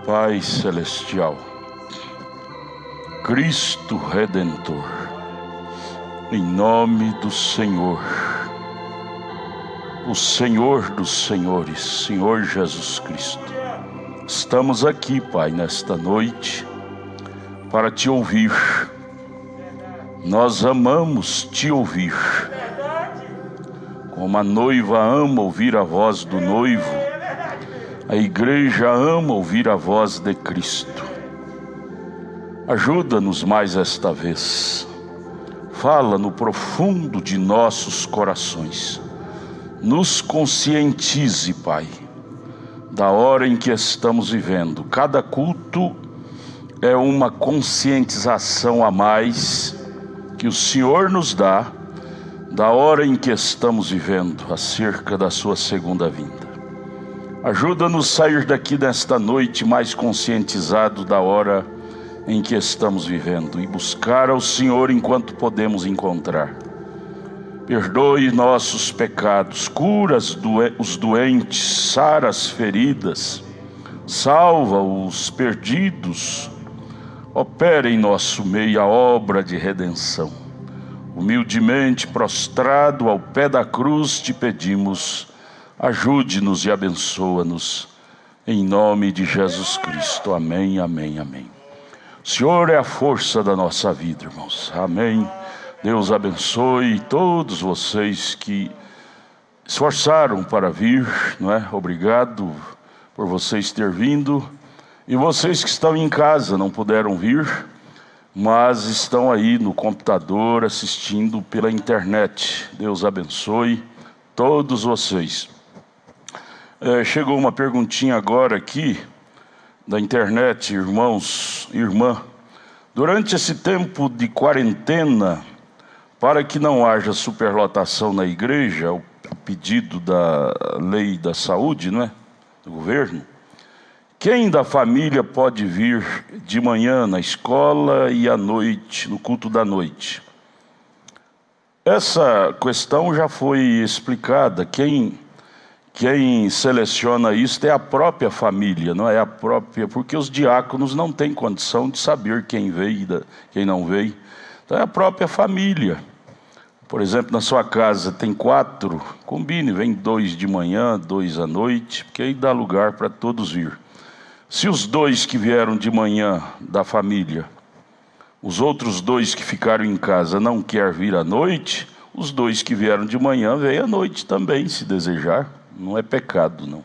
Pai Celestial, Cristo Redentor, em nome do Senhor, o Senhor dos Senhores, Senhor Jesus Cristo, estamos aqui, Pai, nesta noite, para Te ouvir. Nós amamos Te ouvir, como a noiva ama ouvir a voz do noivo, a igreja ama ouvir a voz de Cristo. Ajuda-nos mais esta vez. Fala no profundo de nossos corações. Nos conscientize, Pai, da hora em que estamos vivendo. Cada culto é uma conscientização a mais que o Senhor nos dá da hora em que estamos vivendo, acerca da sua segunda vinda. Ajuda-nos a sair daqui nesta noite mais conscientizado da hora em que estamos vivendo e buscar ao Senhor enquanto podemos encontrar. Perdoe nossos pecados, cura os doentes, sara as feridas, salva os perdidos, opera em nosso meio a obra de redenção. Humildemente prostrado ao pé da cruz te pedimos, ajude-nos e abençoa-nos, em nome de Jesus Cristo. Amém, amém, amém. O Senhor é a força da nossa vida, irmãos. Amém. Deus abençoe todos vocês que esforçaram para vir, não é? Obrigado por vocês terem vindo. E vocês que estão em casa não puderam vir, mas estão aí no computador assistindo pela internet. Deus abençoe todos vocês. Chegou uma perguntinha agora aqui da internet, irmãos, irmã. Durante esse tempo de quarentena, para que não haja superlotação na igreja, a pedido da lei da saúde, não é? Do governo, quem da família pode vir de manhã na escola e à noite, no culto da noite? Essa questão já foi explicada. Quem seleciona isso é a própria família, não é a própria, porque os diáconos não têm condição de saber quem veio, quem não veio. Então é a própria família. Por exemplo, na sua casa tem 4, combine, vem 2 de manhã, 2 à noite, porque aí dá lugar para todos vir. Se os 2 que vieram de manhã da família, os outros 2 que ficaram em casa não querem vir à noite, os 2 que vieram de manhã vêm à noite também, se desejar. Não é pecado, não.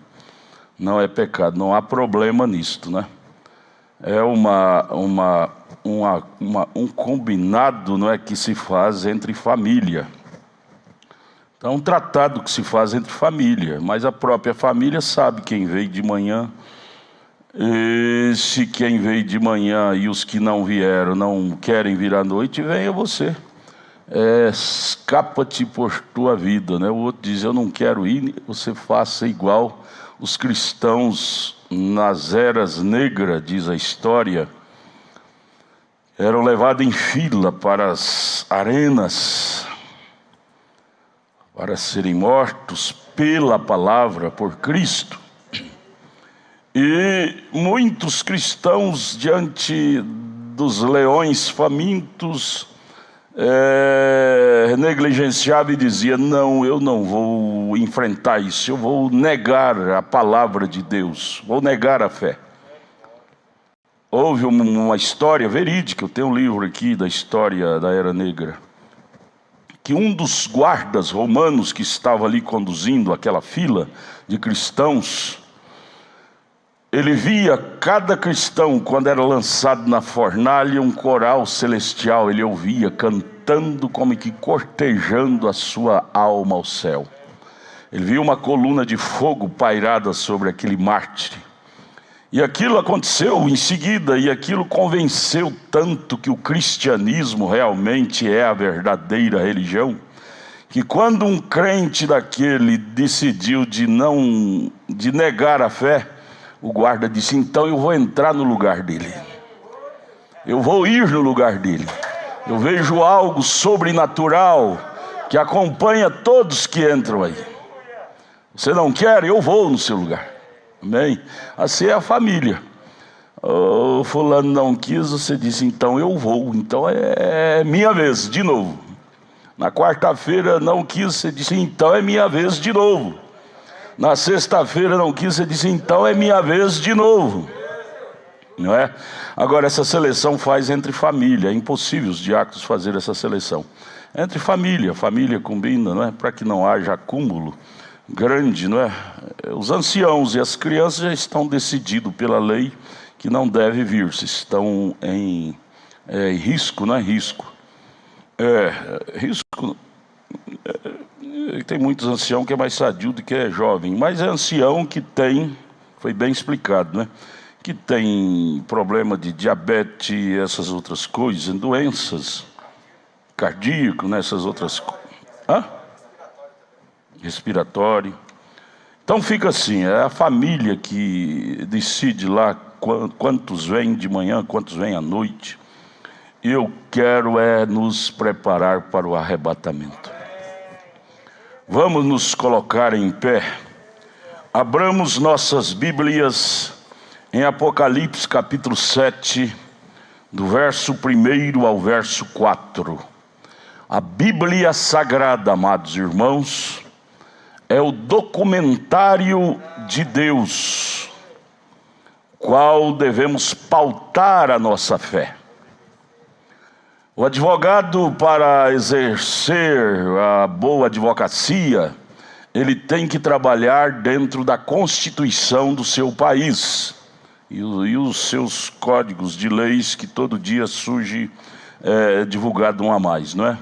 Não é pecado, não há problema nisto, né? É um combinado, não é, que se faz entre família. Então, é um tratado que se faz entre família, mas a própria família sabe quem veio de manhã. E se quem veio de manhã e os que não vieram não querem vir à noite, venha você. Escapa-te por tua vida, né? O outro diz, eu não quero ir, você faça igual os cristãos nas eras negras, diz a história, eram levados em fila para as arenas, para serem mortos pela palavra, por Cristo. E muitos cristãos, diante dos leões famintos, negligenciava e dizia, não, eu não vou enfrentar isso, eu vou negar a palavra de Deus, vou negar a fé. Houve uma história verídica, eu tenho um livro aqui da história da Era Negra, que um dos guardas romanos que estava ali conduzindo aquela fila de cristãos, ele via cada cristão, quando era lançado na fornalha, um coral celestial, ele ouvia cantando como que cortejando a sua alma ao céu. Ele via uma coluna de fogo pairada sobre aquele mártir. E aquilo aconteceu em seguida, e aquilo convenceu tanto que o cristianismo realmente é a verdadeira religião, que quando um crente daquele decidiu de negar a fé, o guarda disse, então eu vou entrar no lugar dele. Eu vou ir no lugar dele. Eu vejo algo sobrenatural que acompanha todos que entram aí. Você não quer? Eu vou no seu lugar. Amém? Assim é a família. O fulano não quis, você disse, então eu vou, então é minha vez, de novo. Na quarta-feira não quis, você disse, então é minha vez de novo. Na sexta-feira não quis, você disse, então é minha vez de novo. Não é? Agora, essa seleção faz entre família, é impossível os diáconos fazer essa seleção. Entre família combina, não é? Para que não haja acúmulo grande, não é? Os anciãos e as crianças já estão decididos pela lei que não deve vir, se estão em risco, não é risco. Risco. Tem muitos anciãos que é mais sadio do que é jovem, mas é ancião que tem, foi bem explicado, né? Que tem problema de diabetes, essas outras coisas, doenças cardíacas, né? Essas outras coisas. Respiratório. Então fica assim, é a família que decide lá quantos vêm de manhã, quantos vêm à noite. Eu quero nos preparar para o arrebatamento. Vamos nos colocar em pé. Abramos nossas Bíblias em Apocalipse capítulo 7, do verso 1 ao verso 4. A Bíblia Sagrada, amados irmãos, é o documentário de Deus, qual devemos pautar a nossa fé. O advogado, para exercer a boa advocacia, ele tem que trabalhar dentro da Constituição do seu país e os seus códigos de leis que todo dia surge divulgado um a mais, não é?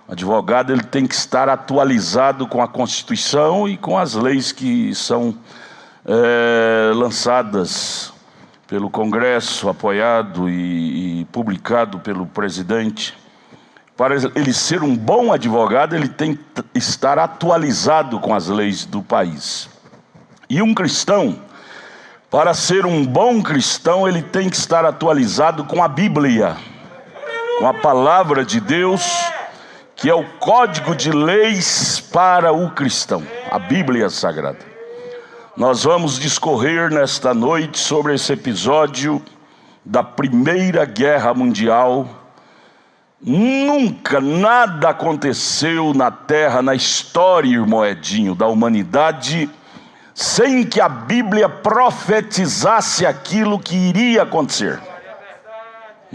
O advogado ele tem que estar atualizado com a Constituição e com as leis que são lançadas pelo Congresso, apoiado e publicado pelo presidente. Para ele ser um bom advogado, ele tem que estar atualizado com as leis do país. E um cristão, para ser um bom cristão, ele tem que estar atualizado com a Bíblia, com a palavra de Deus, que é o código de leis para o cristão, a Bíblia Sagrada. Nós vamos discorrer nesta noite sobre esse episódio da Primeira Guerra Mundial. Nunca nada aconteceu na Terra, na história, irmão Edinho, da humanidade, sem que a Bíblia profetizasse aquilo que iria acontecer.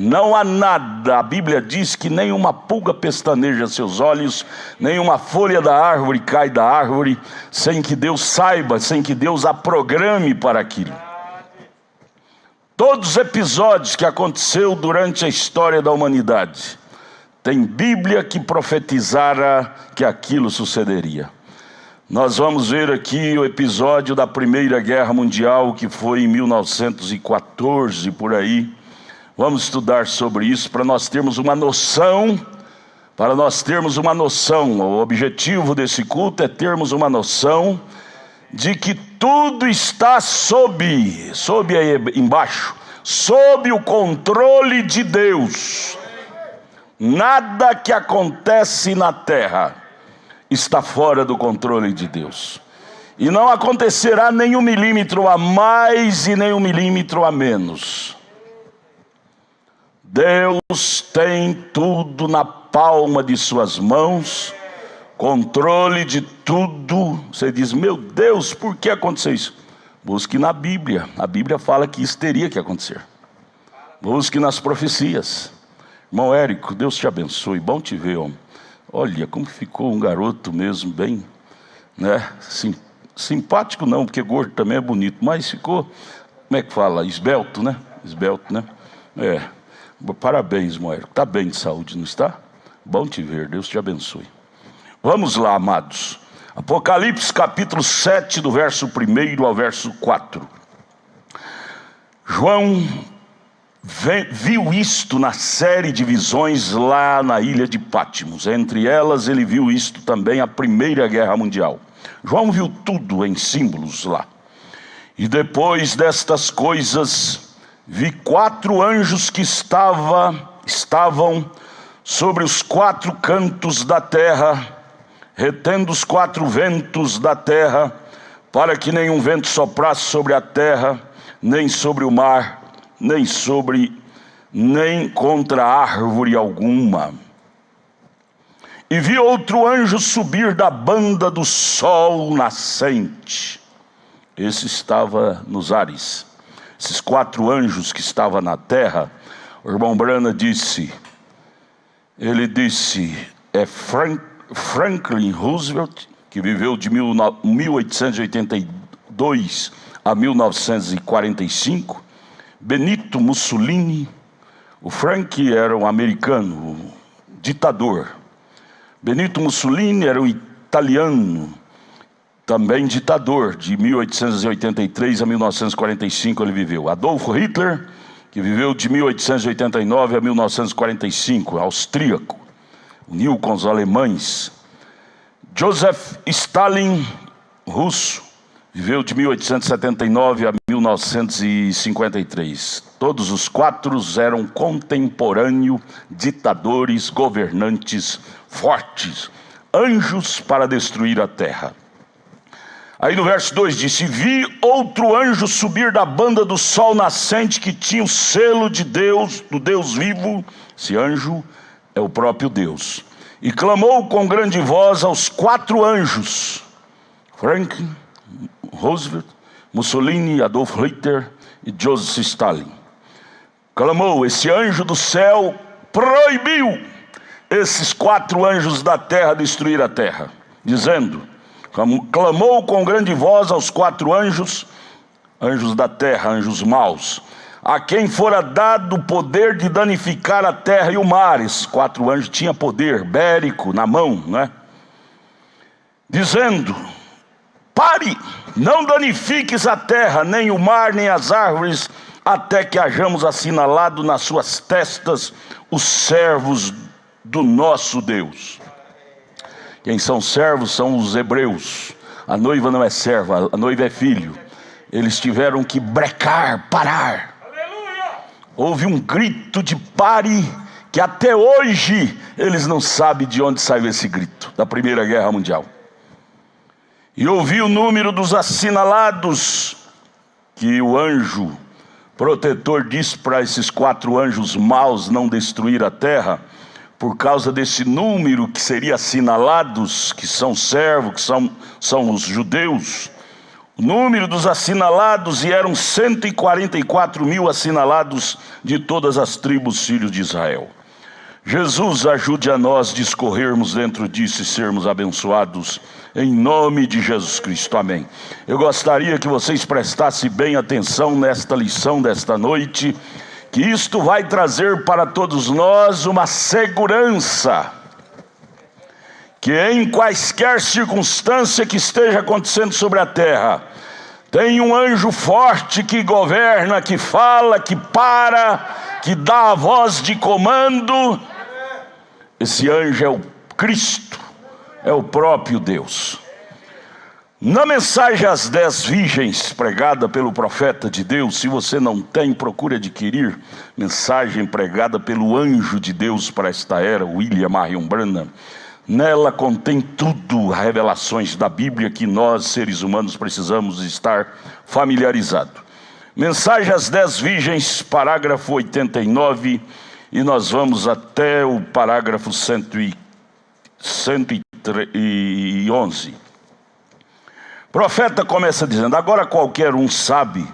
Não há nada, a Bíblia diz que nenhuma pulga pestaneja seus olhos, nenhuma folha da árvore cai da árvore, sem que Deus saiba, sem que Deus a programe para aquilo. Todos os episódios que aconteceu durante a história da humanidade, tem Bíblia que profetizara que aquilo sucederia. Nós vamos ver aqui o episódio da Primeira Guerra Mundial, que foi em 1914, por aí. Vamos estudar sobre isso para nós termos uma noção, o objetivo desse culto é termos uma noção de que tudo está sob aí embaixo, sob o controle de Deus. Nada que acontece na terra está fora do controle de Deus. E não acontecerá nem 1 milímetro a mais e nem 1 milímetro a menos. Deus tem tudo na palma de suas mãos, controle de tudo. Você diz, meu Deus, por que aconteceu isso? Busque na Bíblia, a Bíblia fala que isso teria que acontecer. Busque nas profecias. Irmão Érico, Deus te abençoe, bom te ver, homem. Olha como ficou um garoto mesmo, bem, né? Simpático não, porque gordo também é bonito, mas ficou, como é que fala? Esbelto, né? Parabéns, Moero. Está bem de saúde, não está? Bom te ver, Deus te abençoe. Vamos lá, amados. Apocalipse capítulo 7, do verso 1 ao verso 4. João viu isto na série de visões lá na ilha de Patmos. Entre elas ele viu isto também, a Primeira Guerra Mundial. João viu tudo em símbolos lá. E depois destas coisas, vi 4 anjos que estavam sobre os 4 cantos da terra, retendo os 4 ventos da terra, para que nenhum vento soprasse sobre a terra, nem sobre o mar, nem contra árvore alguma. E vi outro anjo subir da banda do sol nascente. Esse estava nos ares. Esses 4 anjos que estavam na terra, o irmão Branham disse, é Franklin Roosevelt, que viveu de 1882 a 1945, Benito Mussolini. O Frank era um americano, ditador. Benito Mussolini era um italiano, também ditador, de 1883 a 1945 ele viveu. Adolf Hitler, que viveu de 1889 a 1945, austríaco, uniu com os alemães. Joseph Stalin, russo, viveu de 1879 a 1953. Todos os 4 eram contemporâneos, ditadores, governantes fortes, anjos para destruir a terra. Aí no verso 2 disse: vi outro anjo subir da banda do sol nascente, que tinha o selo de Deus, do Deus vivo. Esse anjo é o próprio Deus. E clamou com grande voz aos 4 anjos, Franklin Roosevelt, Mussolini, Adolf Hitler e Joseph Stalin. Clamou, esse anjo do céu proibiu esses 4 anjos da terra destruir a terra, dizendo, clamou com grande voz aos 4 anjos, anjos da terra, anjos maus, a quem fora dado o poder de danificar a terra e o mar. Esses 4 anjos tinham poder bérico na mão, né? Dizendo, pare, não danifiques a terra, nem o mar, nem as árvores, até que hajamos assinalado nas suas testas os servos do nosso Deus. Quem são servos são os hebreus. A noiva não é serva, a noiva é filho. Eles tiveram que brecar, parar. Aleluia! Houve um grito de pare, que até hoje eles não sabem de onde saiu esse grito, da Primeira Guerra Mundial. E ouvi o número dos assinalados, que o anjo protetor disse para esses 4 anjos maus não destruir a terra, por causa desse número que seria assinalados, que são servos, que são os judeus. O número dos assinalados, e eram 144 mil assinalados de todas as tribos filhos de Israel. Jesus ajude a nós discorrermos dentro disso e sermos abençoados em nome de Jesus Cristo, amém. Eu gostaria que vocês prestassem bem atenção nesta lição desta noite, que isto vai trazer para todos nós uma segurança, que em quaisquer circunstância que esteja acontecendo sobre a terra, tem um anjo forte que governa, que fala, que para, que dá a voz de comando. Esse anjo é o Cristo, é o próprio Deus. Na mensagem às 10 virgens, pregada pelo profeta de Deus, se você não tem, procure adquirir, mensagem pregada pelo anjo de Deus para esta era, William Marion Branham. Nela contém tudo, revelações da Bíblia que nós, seres humanos, precisamos estar familiarizados. Mensagem às 10 virgens, parágrafo 89, e nós vamos até o parágrafo 111. O profeta começa dizendo, agora qualquer um sabe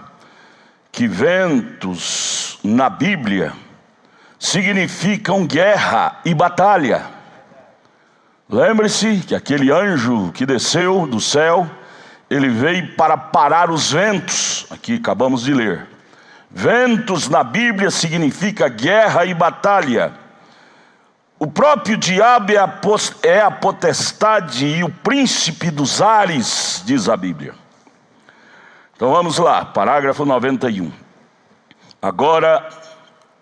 que ventos na Bíblia significam guerra e batalha. Lembre-se que aquele anjo que desceu do céu, ele veio para parar os ventos. Aqui acabamos de ler. Ventos na Bíblia significa guerra e batalha. O próprio diabo é a potestade e o príncipe dos ares, diz a Bíblia. Então vamos lá, parágrafo 91. Agora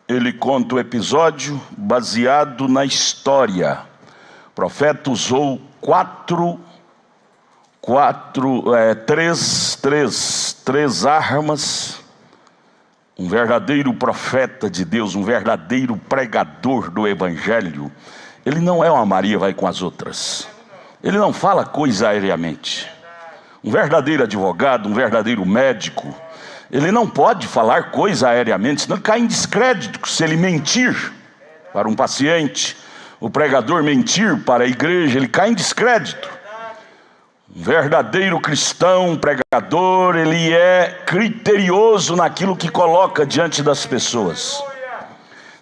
ele conta o episódio baseado na história. O profeta usou três armas. Um verdadeiro profeta de Deus, um verdadeiro pregador do Evangelho, ele não é uma Maria vai com as outras. Ele não fala coisa aéreamente. Um verdadeiro advogado, um verdadeiro médico, Ele não pode falar coisa aéreamente, senão ele cai em descrédito. Se ele mentir para um paciente, o pregador mentir para a igreja, ele cai em descrédito. Um verdadeiro cristão, um pregador, ele é criterioso naquilo que coloca diante das pessoas.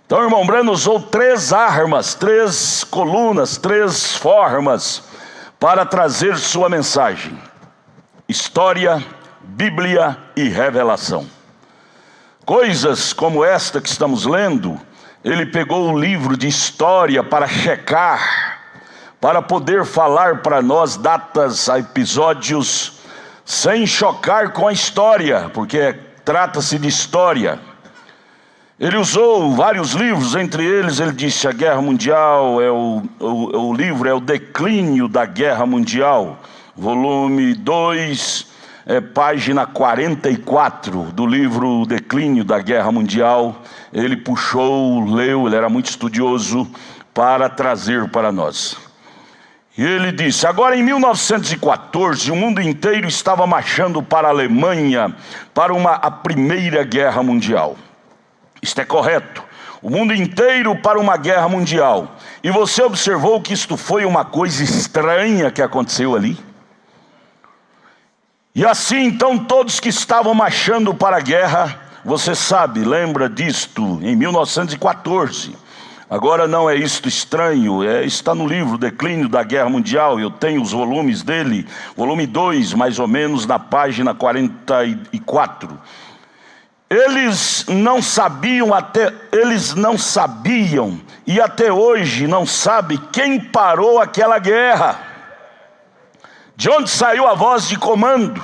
Então, o irmão Branham usou 3 armas, 3 colunas, 3 formas para trazer sua mensagem: história, Bíblia e revelação. Coisas como esta que estamos lendo, ele pegou o livro de história para checar, para poder falar para nós datas, episódios, sem chocar com a história, porque trata-se de história. Ele usou vários livros, entre eles ele disse: a Guerra Mundial, o livro é o Declínio da Guerra Mundial, volume 2, página 44 do livro O Declínio da Guerra Mundial. Ele puxou, leu, ele era muito estudioso, para trazer para nós. E ele disse: agora em 1914, o mundo inteiro estava marchando para a Alemanha, para a Primeira Guerra Mundial. Isto é correto. O mundo inteiro para uma guerra mundial. E você observou que isto foi uma coisa estranha que aconteceu ali? E assim então todos que estavam marchando para a guerra, você sabe, lembra disto, em 1914. Agora não é isto estranho, está no livro Declínio da Guerra Mundial, eu tenho os volumes dele, volume 2, mais ou menos, na página 44. Eles não sabiam e até hoje não sabem quem parou aquela guerra. De onde saiu a voz de comando?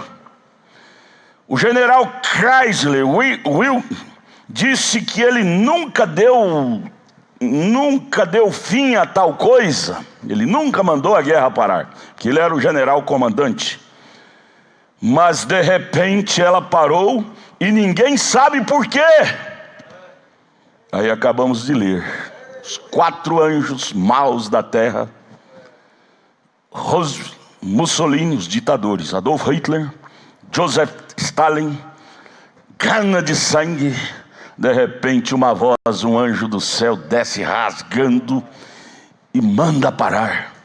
O general Chrysler disse que ele nunca deu fim a tal coisa. Ele nunca mandou a guerra parar, que ele era o general comandante. Mas de repente ela parou e ninguém sabe por quê. Aí acabamos de ler: os 4 anjos maus da terra, Mussolini, os ditadores, Adolf Hitler, Joseph Stalin, gana de sangue. De repente uma voz, um anjo do céu desce rasgando e manda parar.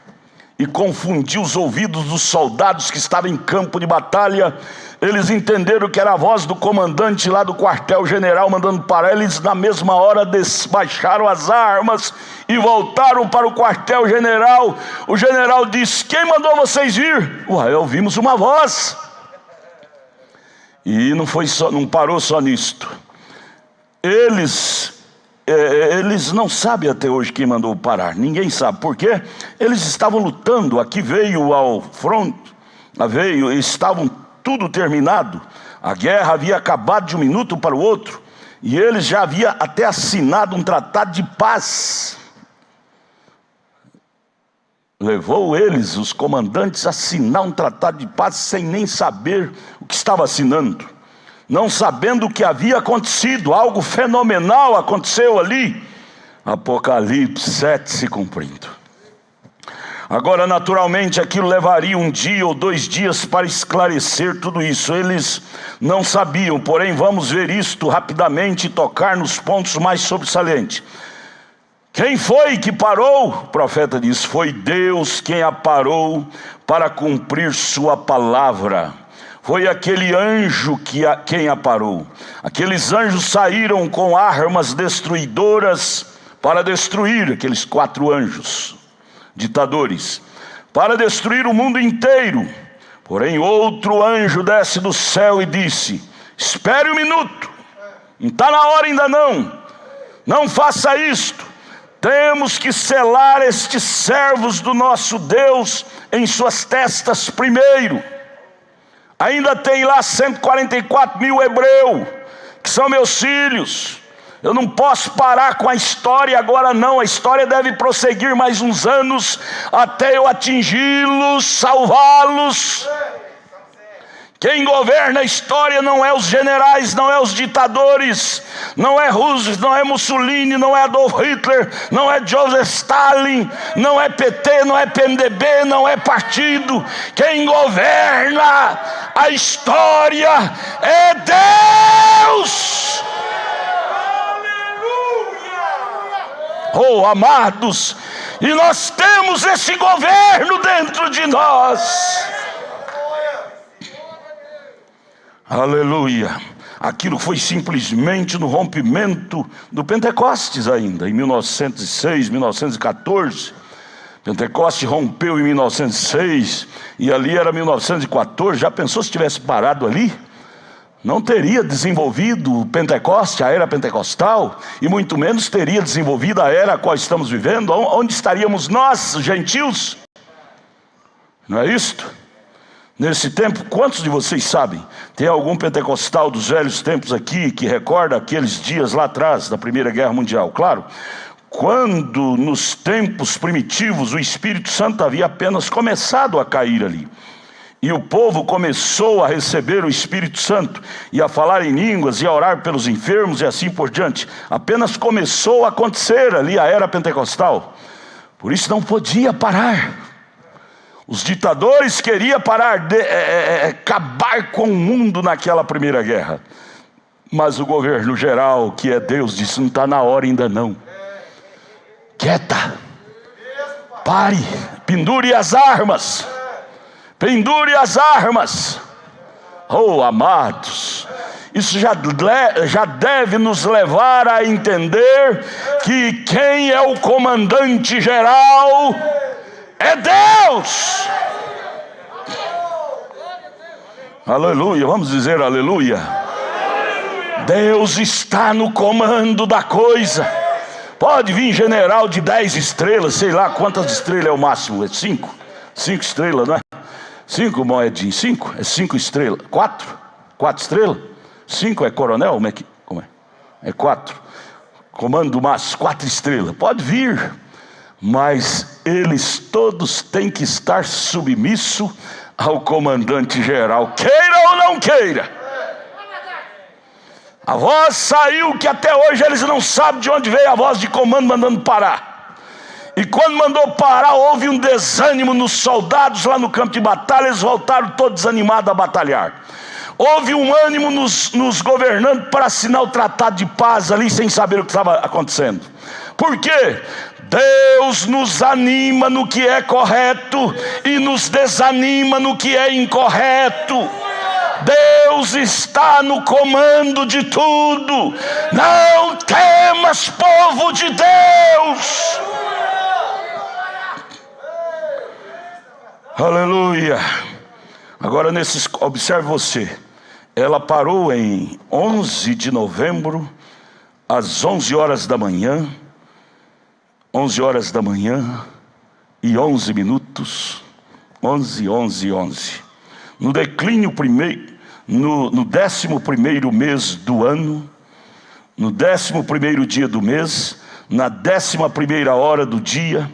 E confundiu os ouvidos dos soldados que estavam em campo de batalha. Eles entenderam que era a voz do comandante lá do quartel-general mandando parar. Eles na mesma hora desbaixaram as armas e voltaram para o quartel-general. O general disse: quem mandou vocês vir? Ouvimos uma voz. E não parou só nisto. Eles não sabem até hoje quem mandou parar. Ninguém sabe por quê. Eles estavam lutando. Aqui veio ao front, estavam tudo terminado. A guerra havia acabado de um minuto para o outro. E eles já haviam até assinado um tratado de paz. Levou eles, os comandantes, a assinar um tratado de paz sem nem saber o que estava assinando. Não sabendo o que havia acontecido. Algo fenomenal aconteceu ali. Apocalipse 7 se cumprindo. Agora, naturalmente, aquilo levaria 1 dia ou 2 dias para esclarecer tudo isso. Eles não sabiam, porém vamos ver isto rapidamente e tocar nos pontos mais sobressalentes. Quem foi que parou? O profeta diz: foi Deus quem a parou para cumprir sua palavra. Foi aquele anjo quem a parou. Aqueles anjos saíram com armas destruidoras para destruir, aqueles 4 anjos ditadores, para destruir o mundo inteiro. Porém outro anjo desce do céu e disse: espere 1 minuto, não está na hora ainda não faça isto. Temos que selar estes servos do nosso Deus em suas testas primeiro. Ainda tem lá 144 mil hebreus, que são meus filhos. Eu não posso parar com a história agora não. A história deve prosseguir mais uns anos, até eu atingi-los, salvá-los. Quem governa a história não é os generais, não é os ditadores, não é Roosevelt, não é Mussolini, não é Adolf Hitler, não é Joseph Stalin, não é PT, não é PMDB, não é partido. Quem governa a história é Deus. Oh, amados, e nós temos esse governo dentro de nós. Aleluia. Aquilo foi simplesmente no rompimento do Pentecostes ainda, em 1906, 1914. Pentecostes rompeu em 1906 e ali era 1914. Já pensou se tivesse parado ali? Não teria desenvolvido o Pentecoste, a era pentecostal, e muito menos teria desenvolvido a era a qual estamos vivendo. Onde estaríamos nós, gentios? Não é isto? Nesse tempo, quantos de vocês sabem? Tem algum pentecostal dos velhos tempos aqui que recorda aqueles dias lá atrás da Primeira Guerra Mundial? Claro, quando nos tempos primitivos o Espírito Santo havia apenas começado a cair ali. E o povo começou a receber o Espírito Santo, e a falar em línguas, e a orar pelos enfermos, e assim por diante. Apenas começou a acontecer ali a era pentecostal. Por isso não podia parar. Os ditadores queriam parar, acabar com o mundo naquela primeira guerra. Mas o governo geral, que é Deus, disse: não está na hora ainda não. Quieta. Pare. Pendure as armas. Pendure as armas. Oh, amados, isso já deve nos levar a entender que quem é o comandante geral é Deus. Aleluia, vamos dizer aleluia. Deus está no comando da coisa. Pode vir general de 10 estrelas, sei lá quantas estrelas é o máximo, é 5? 5 estrelas, não é? 5 moedinhas, 5? É 5 estrelas. 4? 4 estrelas? 5 é coronel? Como é? É 4. Comando máximo, 4 estrelas. Pode vir, mas eles todos têm que estar submissos ao comandante geral, queira ou não queira. A voz saiu que até hoje eles não sabem de onde veio a voz de comando mandando parar. E quando mandou parar, houve um desânimo nos soldados lá no campo de batalha. Eles voltaram todos desanimados a batalhar. Houve um ânimo nos governantes para assinar o tratado de paz ali, sem saber o que estava acontecendo. Por quê? Deus nos anima no que é correto e nos desanima no que é incorreto. Deus está no comando de tudo. Não temas, povo de Deus. Aleluia. Agora observe você. Ela parou em 11 de novembro, às 11 horas da manhã. 11 horas da manhã e 11 minutos. 11. No declínio primeiro, no 11º mês do ano, no 11º dia do mês, na 11ª hora do dia,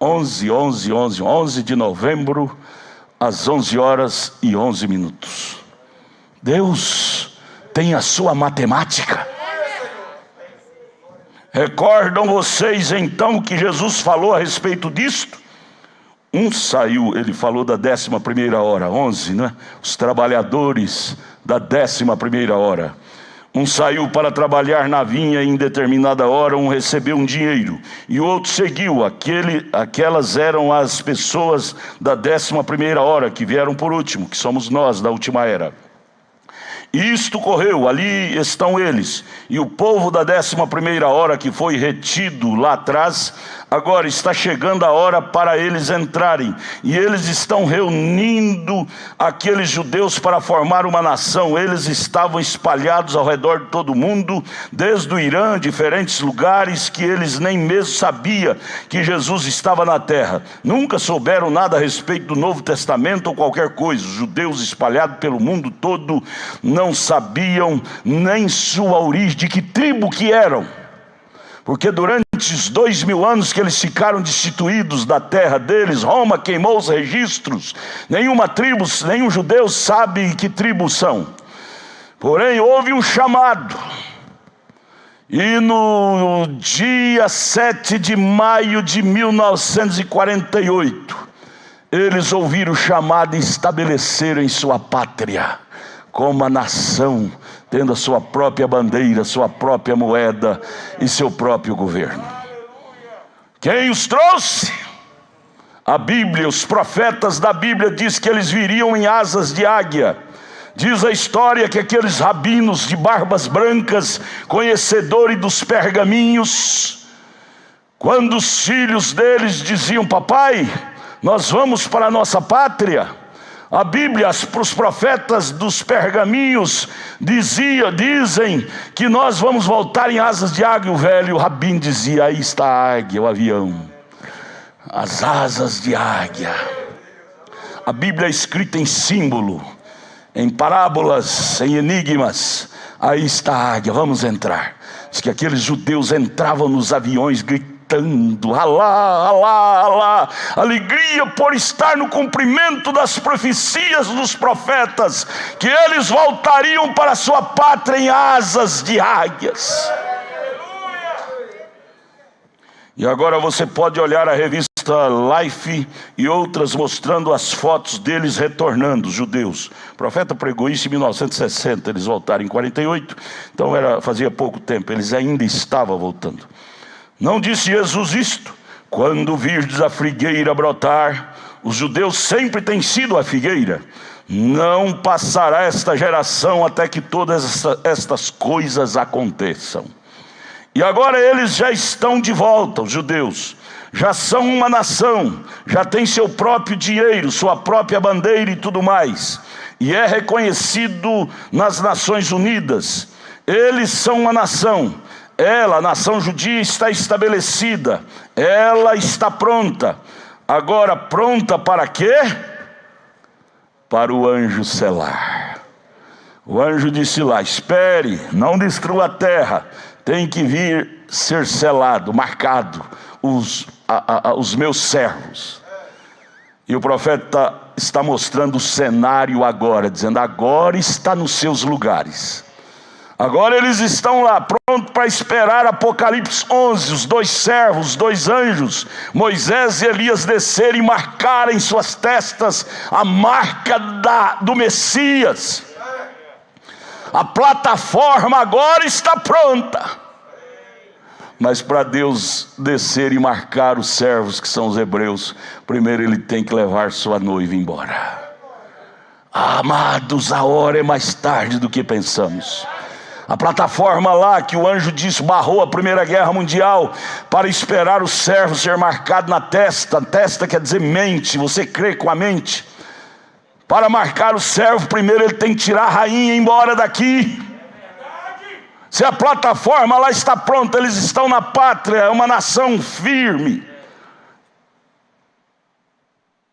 11 de novembro, às 11 horas e 11 minutos. Deus tem a sua matemática. Recordam vocês então que Jesus falou a respeito disto? Saiu, ele falou da 11ª hora, 11, né? Os trabalhadores da 11ª hora. Saiu para trabalhar na vinha em determinada hora, recebeu um dinheiro, e o outro seguiu. Aquelas eram as pessoas da 11ª hora, que vieram por último, que somos nós da última era. Isto correu, ali estão eles. E o povo da 11ª hora, que foi retido lá atrás, agora está chegando a hora para eles entrarem. E eles estão reunindo aqueles judeus para formar uma nação. Eles estavam espalhados ao redor de todo o mundo, desde o Irã, diferentes lugares que eles nem mesmo sabiam que Jesus estava na terra. Nunca souberam nada a respeito do Novo Testamento ou qualquer coisa. Os judeus espalhados pelo mundo todo não sabiam nem sua origem, de que tribo que eram. Porque durante os 2000 anos que eles ficaram destituídos da terra deles, Roma queimou os registros. Nenhuma tribo, nenhum judeu sabe que tribo são. Porém, houve um chamado. E no dia 7 de maio de 1948, eles ouviram o chamado e estabeleceram em sua pátria, como a nação, tendo a sua própria bandeira, sua própria moeda e seu próprio governo. Quem os trouxe? A Bíblia, os profetas da Bíblia diz que eles viriam em asas de águia. Diz a história que aqueles rabinos de barbas brancas, conhecedores dos pergaminhos, quando os filhos deles diziam: papai, nós vamos para a nossa pátria. A Bíblia, para os profetas dos pergaminhos, dizem que nós vamos voltar em asas de águia. O velho rabino dizia: aí está a águia, o avião, as asas de águia. A Bíblia é escrita em símbolo, em parábolas, em enigmas. Aí está a águia, vamos entrar. Diz que aqueles judeus entravam nos aviões gritando: Alá, Alá, Alá. Alegria por estar no cumprimento das profecias dos profetas, que eles voltariam para a sua pátria em asas de águias. E agora você pode olhar a revista Life e outras mostrando as fotos deles retornando, os judeus. O profeta pregou isso em 1960, eles voltaram em 48, então fazia pouco tempo, eles ainda estavam voltando. Não disse Jesus isto: quando virdes a figueira brotar, os judeus sempre têm sido a figueira, não passará esta geração até que todas estas coisas aconteçam. E agora eles já estão de volta, os judeus, já são uma nação, já tem seu próprio dinheiro, sua própria bandeira e tudo mais, e é reconhecido nas Nações Unidas. Eles são uma nação. Ela, a nação judia, está estabelecida, ela está pronta. Agora, pronta para quê? Para o anjo selar. O anjo disse lá: espere, não destrua a terra, tem que vir ser selado, marcado, os meus servos. E o profeta está mostrando o cenário agora, dizendo: agora está nos seus lugares. Agora eles estão lá, prontos para esperar Apocalipse 11, os dois servos, os dois anjos, Moisés e Elias, descerem e marcarem em suas testas a marca do Messias. A plataforma agora está pronta. Mas para Deus descer e marcar os servos, que são os hebreus, primeiro ele tem que levar sua noiva embora. Amados, a hora é mais tarde do que pensamos. A plataforma lá que o anjo disse barrou a Primeira Guerra Mundial para esperar o servo ser marcado na testa. Testa quer dizer mente, você crê com a mente. Para marcar o servo, primeiro ele tem que tirar a rainha embora daqui. Se a plataforma lá está pronta, eles estão na pátria, é uma nação firme.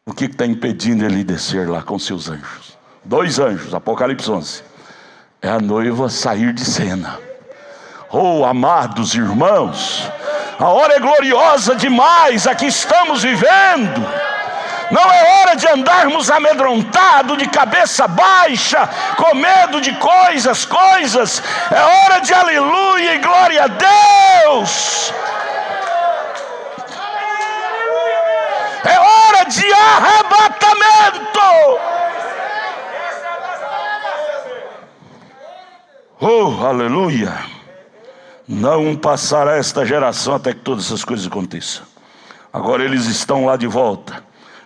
O que está impedindo ele descer lá com seus anjos? Dois anjos, Apocalipse 11. É a noiva sair de cena. Oh, amados irmãos, a hora é gloriosa demais a que estamos vivendo. Não é hora de andarmos amedrontados, de cabeça baixa, com medo de coisas. É hora de aleluia e glória a Deus. É hora de arrebatamento. Oh, aleluia. Não passará esta geração até que todas essas coisas aconteçam. Agora eles estão lá de volta.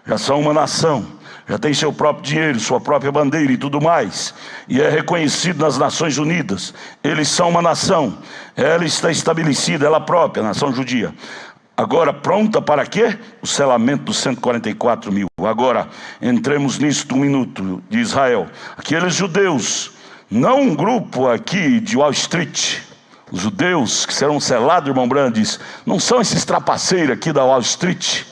Já são uma nação, já tem seu próprio dinheiro, sua própria bandeira e tudo mais, e é reconhecido nas Nações Unidas. Eles são uma nação, ela está estabelecida, ela própria, a nação judia. Agora pronta para quê? O selamento dos 144 mil. Agora entremos nisto um minuto, de Israel. Aqueles judeus, não um grupo aqui de Wall Street. Os judeus que serão selados, irmão Brandes, não são esses trapaceiros aqui da Wall Street,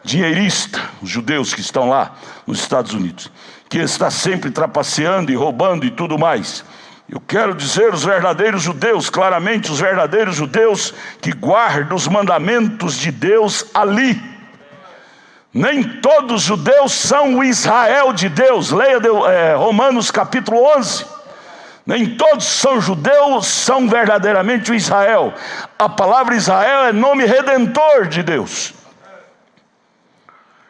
dinheirista, os judeus que estão lá nos Estados Unidos, que está sempre trapaceando e roubando e tudo mais. Eu quero dizer os verdadeiros judeus, claramente os verdadeiros judeus que guardam os mandamentos de Deus ali. Nem todos os judeus são o Israel de Deus. Leia Romanos capítulo 11. Nem todos são judeus, são verdadeiramente o Israel. A palavra Israel é nome redentor de Deus.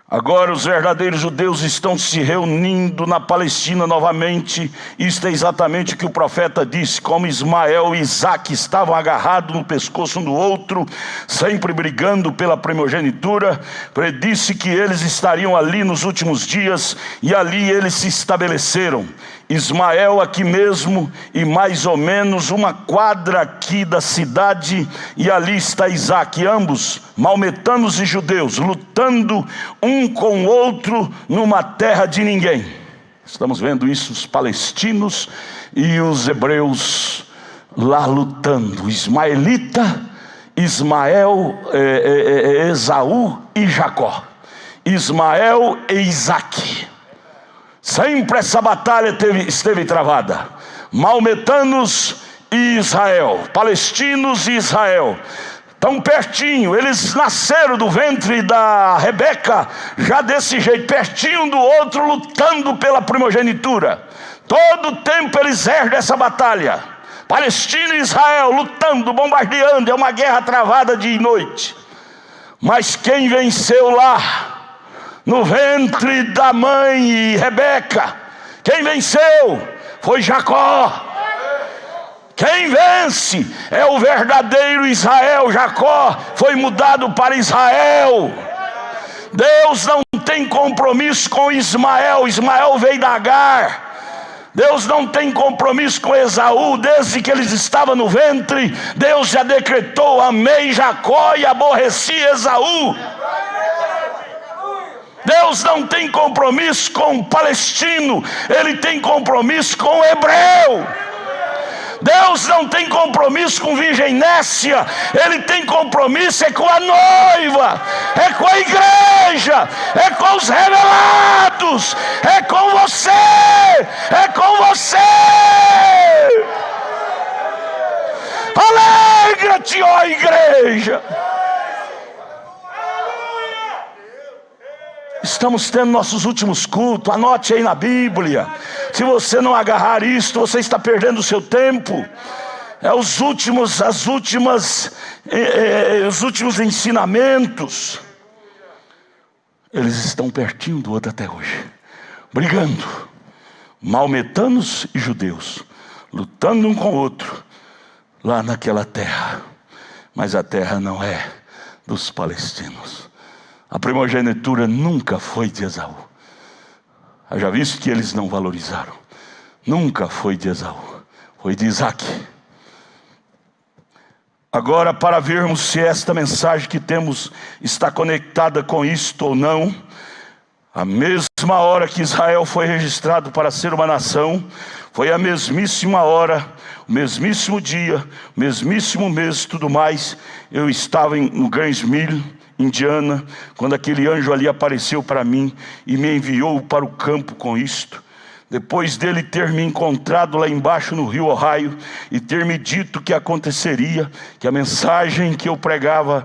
Agora os verdadeiros judeus estão se reunindo na Palestina novamente. Isto é exatamente o que o profeta disse. Como Ismael e Isaque estavam agarrados no pescoço um do outro, sempre brigando pela primogenitura, predisse que eles estariam ali nos últimos dias, e ali eles se estabeleceram. Ismael aqui mesmo, e mais ou menos uma quadra aqui da cidade, e ali está Isaque, ambos maometanos e judeus, lutando um com o outro numa terra de ninguém. Estamos vendo isso, os palestinos e os hebreus lá lutando. Ismaelita, Ismael, Esaú e Jacó, Ismael e Isaque. Sempre essa batalha esteve travada. Maometanos e Israel, palestinos e Israel, tão pertinho. Eles nasceram do ventre da Rebeca já desse jeito, pertinho um do outro, lutando pela primogenitura. Todo o tempo eles herdam essa batalha. Palestina e Israel lutando, bombardeando. É uma guerra travada dia e noite. Mas quem venceu lá no ventre da mãe Rebeca, quem venceu foi Jacó. Quem vence é o verdadeiro Israel. Jacó foi mudado para Israel. Deus não tem compromisso com Ismael. Ismael veio da Agar. Deus não tem compromisso com Esaú. Desde que eles estavam no ventre, Deus já decretou: amei Jacó e aborreci Esaú. Deus não tem compromisso com o palestino, Ele tem compromisso com o hebreu. Deus não tem compromisso com virgem nécia, Ele tem compromisso com a noiva, é com a igreja, é com os revelados, é com você, é com você. Alegra-te, ó igreja. Estamos tendo nossos últimos cultos. Anote aí na Bíblia. Se você não agarrar isto, você está perdendo o seu tempo. Os últimos ensinamentos. Eles estão pertinho do outro até hoje, brigando. Maometanos e judeus, lutando um com o outro, lá naquela terra. Mas a terra não é dos palestinos. A primogenitura nunca foi de Esaú. Já visto que eles não valorizaram. Nunca foi de Esaú, foi de Isaque. Agora, para vermos se esta mensagem que temos está conectada com isto ou não, a mesma hora que Israel foi registrado para ser uma nação, foi a mesmíssima hora, o mesmíssimo dia, o mesmíssimo mês, tudo mais. Eu estava no Gainesville, Indiana, quando aquele anjo ali apareceu para mim e me enviou para o campo com isto. Depois dele ter me encontrado lá embaixo no rio Ohio e ter me dito que aconteceria, que a mensagem que eu pregava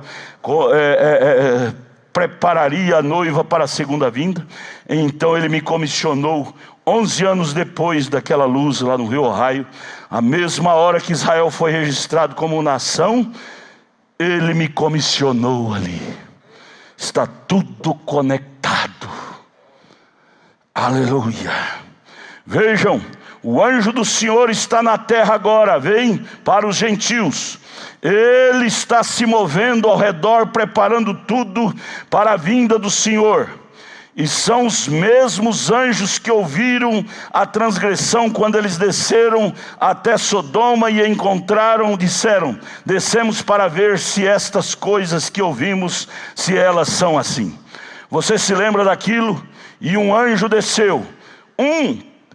prepararia a noiva para a segunda vinda. Então ele me comissionou 11 anos depois daquela luz lá no rio Ohio, a mesma hora que Israel foi registrado como nação, Ele me comissionou ali. Está tudo conectado. Aleluia. Vejam, o anjo do Senhor está na terra agora. Vem para os gentios. Ele está se movendo ao redor, preparando tudo para a vinda do Senhor. E são os mesmos anjos que ouviram a transgressão quando eles desceram até Sodoma e encontraram, disseram: descemos para ver se estas coisas que ouvimos, se elas são assim. Você se lembra daquilo? E um anjo desceu.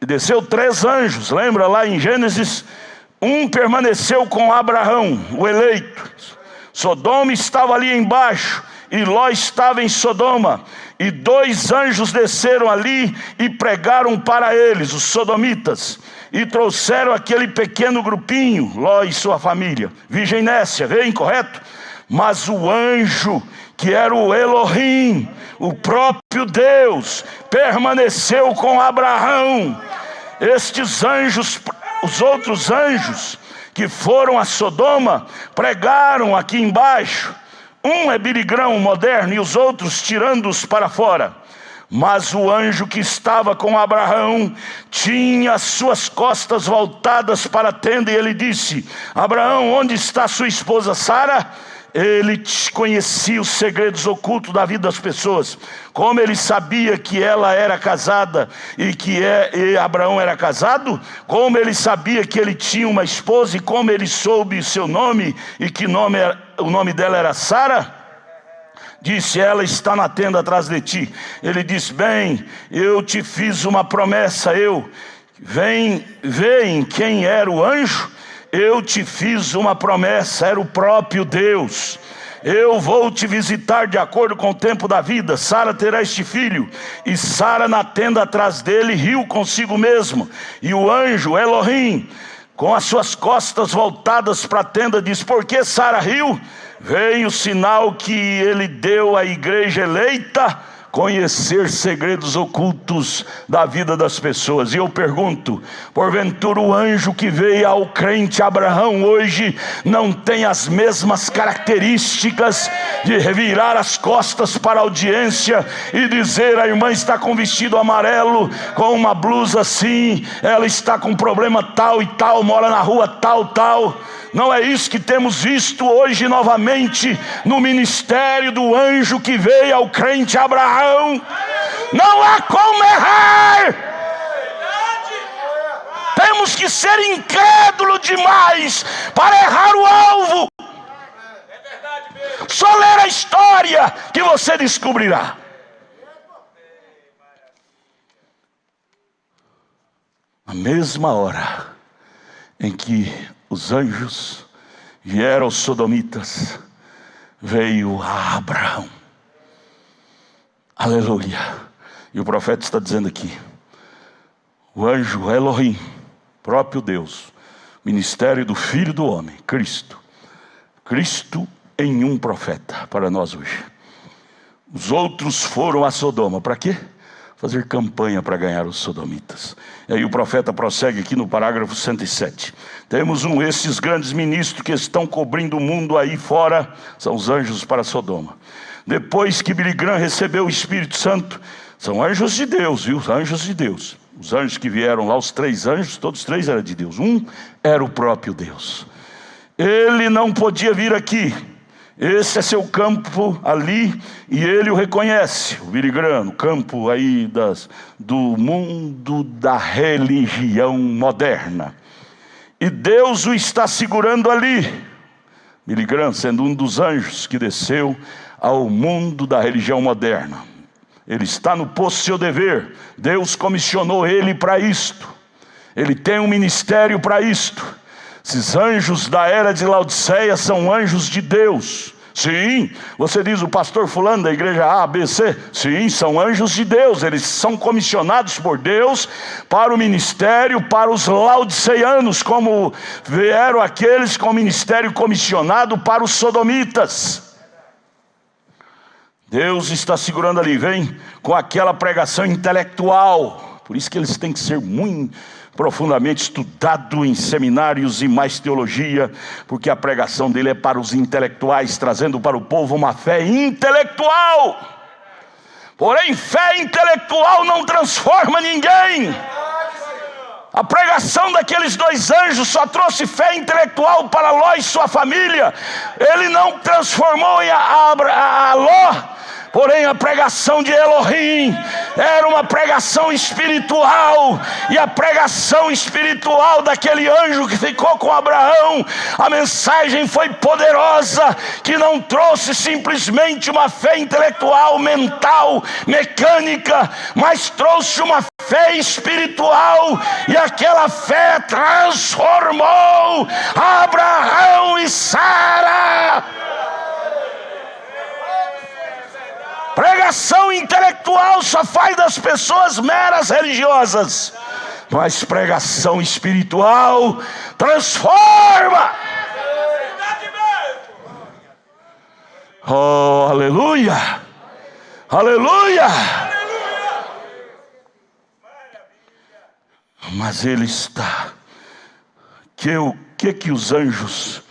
Desceu 3 anjos, lembra lá em Gênesis? Um permaneceu com Abraão, o eleito. Sodoma estava ali embaixo e Ló estava em Sodoma. E 2 anjos desceram ali e pregaram para eles, os sodomitas. e trouxeram aquele pequeno grupinho, Ló e sua família. Virgem Nécia, vem, correto? Mas o anjo, que era o Elohim, o próprio Deus, permaneceu com Abraão. Estes anjos, os outros anjos que foram a Sodoma, pregaram aqui embaixo. Um é Billy Graham moderno e os outros tirando-os para fora. Mas o anjo que estava com Abraão tinha as suas costas voltadas para a tenda, e ele disse: Abraão, onde está sua esposa Sara? Ele conhecia os segredos ocultos da vida das pessoas. Como ele sabia que ela era casada e Abraão era casado, como ele sabia que ele tinha uma esposa, e como ele soube seu nome e que o nome dela era Sara? Disse: ela está na tenda atrás de ti. Ele disse: bem, eu te fiz uma promessa. Vem quem era o anjo? Eu te fiz uma promessa, era o próprio Deus. Eu vou te visitar de acordo com o tempo da vida. Sara terá este filho. E Sara, na tenda atrás dele, riu consigo mesmo. E o anjo Elohim, com as suas costas voltadas para a tenda, disse: por que Sara riu? Veio o sinal que ele deu à igreja eleita, conhecer segredos ocultos da vida das pessoas. E eu pergunto, porventura o anjo que veio ao crente Abraão hoje não tem as mesmas características de revirar as costas para a audiência e dizer: a irmã está com vestido amarelo, com uma blusa assim, ela está com problema tal e tal, mora na rua tal, tal. Não é isso que temos visto hoje novamente no ministério do anjo que veio ao crente Abraão. Não há como errar. Temos que ser incrédulo demais para errar o alvo. Só ler a história que você descobrirá. Na mesma hora em que os anjos vieram aos sodomitas, veio a Abraão. Aleluia. E o profeta está dizendo aqui: o anjo Elohim, próprio Deus, ministério do Filho do Homem, Cristo em um profeta para nós hoje. Os outros foram a Sodoma, para quê? Fazer campanha para ganhar os sodomitas. E aí o profeta prossegue aqui no parágrafo 107. Temos esses grandes ministros que estão cobrindo o mundo aí fora, são os anjos para Sodoma. Depois que Billy Graham recebeu o Espírito Santo, são anjos de Deus, viu? Anjos de Deus. Os anjos que vieram lá, os 3 anjos, todos 3 eram de Deus. Um era o próprio Deus. Ele não podia vir aqui. Esse é seu campo ali, e ele o reconhece, o Billy Graham, no campo aí do mundo da religião moderna. E Deus o está segurando ali. Billy Graham sendo um dos anjos que desceu ao mundo da religião moderna. Ele está no posto seu dever. Deus comissionou ele para isto. Ele tem um ministério para isto. Esses anjos da era de Laodiceia são anjos de Deus. Sim, você diz: o pastor fulano da igreja A, B, C. Sim, são anjos de Deus. Eles são comissionados por Deus para o ministério, para os laodiceianos, como vieram aqueles com o ministério comissionado para os sodomitas. Deus está segurando ali, vem com aquela pregação intelectual. Por isso que eles têm que ser muito profundamente estudado em seminários e mais teologia, porque a pregação dele é para os intelectuais, trazendo para o povo uma fé intelectual. Porém, fé intelectual não transforma ninguém. A pregação daqueles 2 anjos só trouxe fé intelectual para Ló e sua família. Ele não transformou em a Ló. Porém, a pregação de Elohim era uma pregação espiritual. E a pregação espiritual daquele anjo que ficou com Abraão, a mensagem foi poderosa, que não trouxe simplesmente uma fé intelectual, mental, mecânica, mas trouxe uma fé espiritual. E aquela fé transformou Abraão e Sara. Pregação intelectual só faz das pessoas meras religiosas. Mas pregação espiritual transforma. Oh, aleluia! Aleluia! Mas ele está. O que os anjos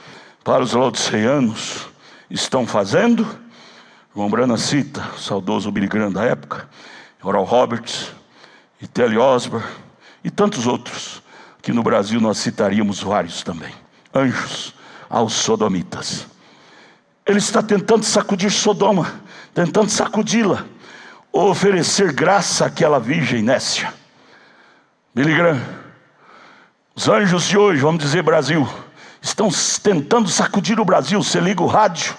para os laodiceanos estão fazendo? João Branham cita o saudoso Billy Graham da época, Oral Roberts, e T.L. Osborne e tantos outros, que no Brasil nós citaríamos vários também. Anjos aos sodomitas. Ele está tentando sacudir Sodoma, tentando sacudi-la, oferecer graça àquela virgem nécia. Billy Graham, os anjos de hoje, vamos dizer Brasil, estão tentando sacudir o Brasil. Você liga o rádio,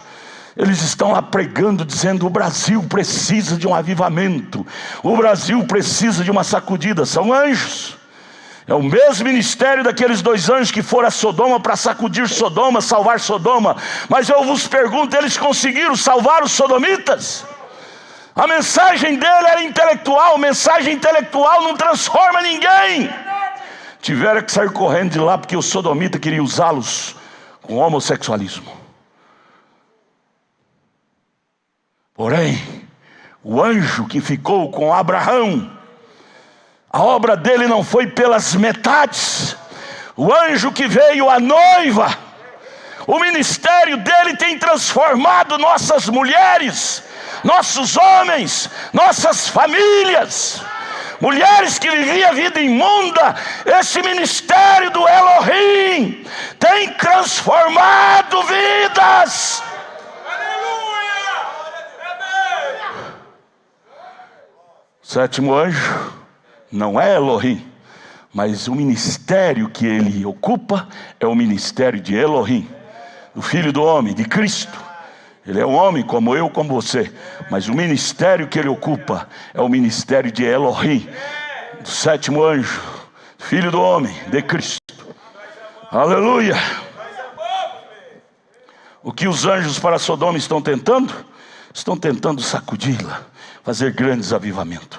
eles estão lá pregando, dizendo: o Brasil precisa de um avivamento, o Brasil precisa de uma sacudida. São anjos. É o mesmo ministério daqueles 2 anjos que foram a Sodoma para sacudir Sodoma, salvar Sodoma. Mas eu vos pergunto, eles conseguiram salvar os sodomitas? A mensagem dele era intelectual. Mensagem intelectual não transforma ninguém. Tiveram que sair correndo de lá porque o sodomita queria usá-los com homossexualismo. Porém, o anjo que ficou com Abraão, a obra dele não foi pelas metades. O anjo que veio a noiva, o ministério dele tem transformado nossas mulheres, nossos homens, nossas famílias. Mulheres que viviam a vida imunda, esse ministério do Elohim tem transformado vidas. O 7º anjo não é Elohim, mas o ministério que ele ocupa é o ministério de Elohim, do Filho do Homem, de Cristo. Ele é um homem como eu, como você, mas o ministério que ele ocupa é o ministério de Elohim, do 7º anjo, Filho do Homem, de Cristo. Aleluia! O que os anjos para Sodoma estão tentando? Estão tentando sacudi-la, fazer grandes avivamentos.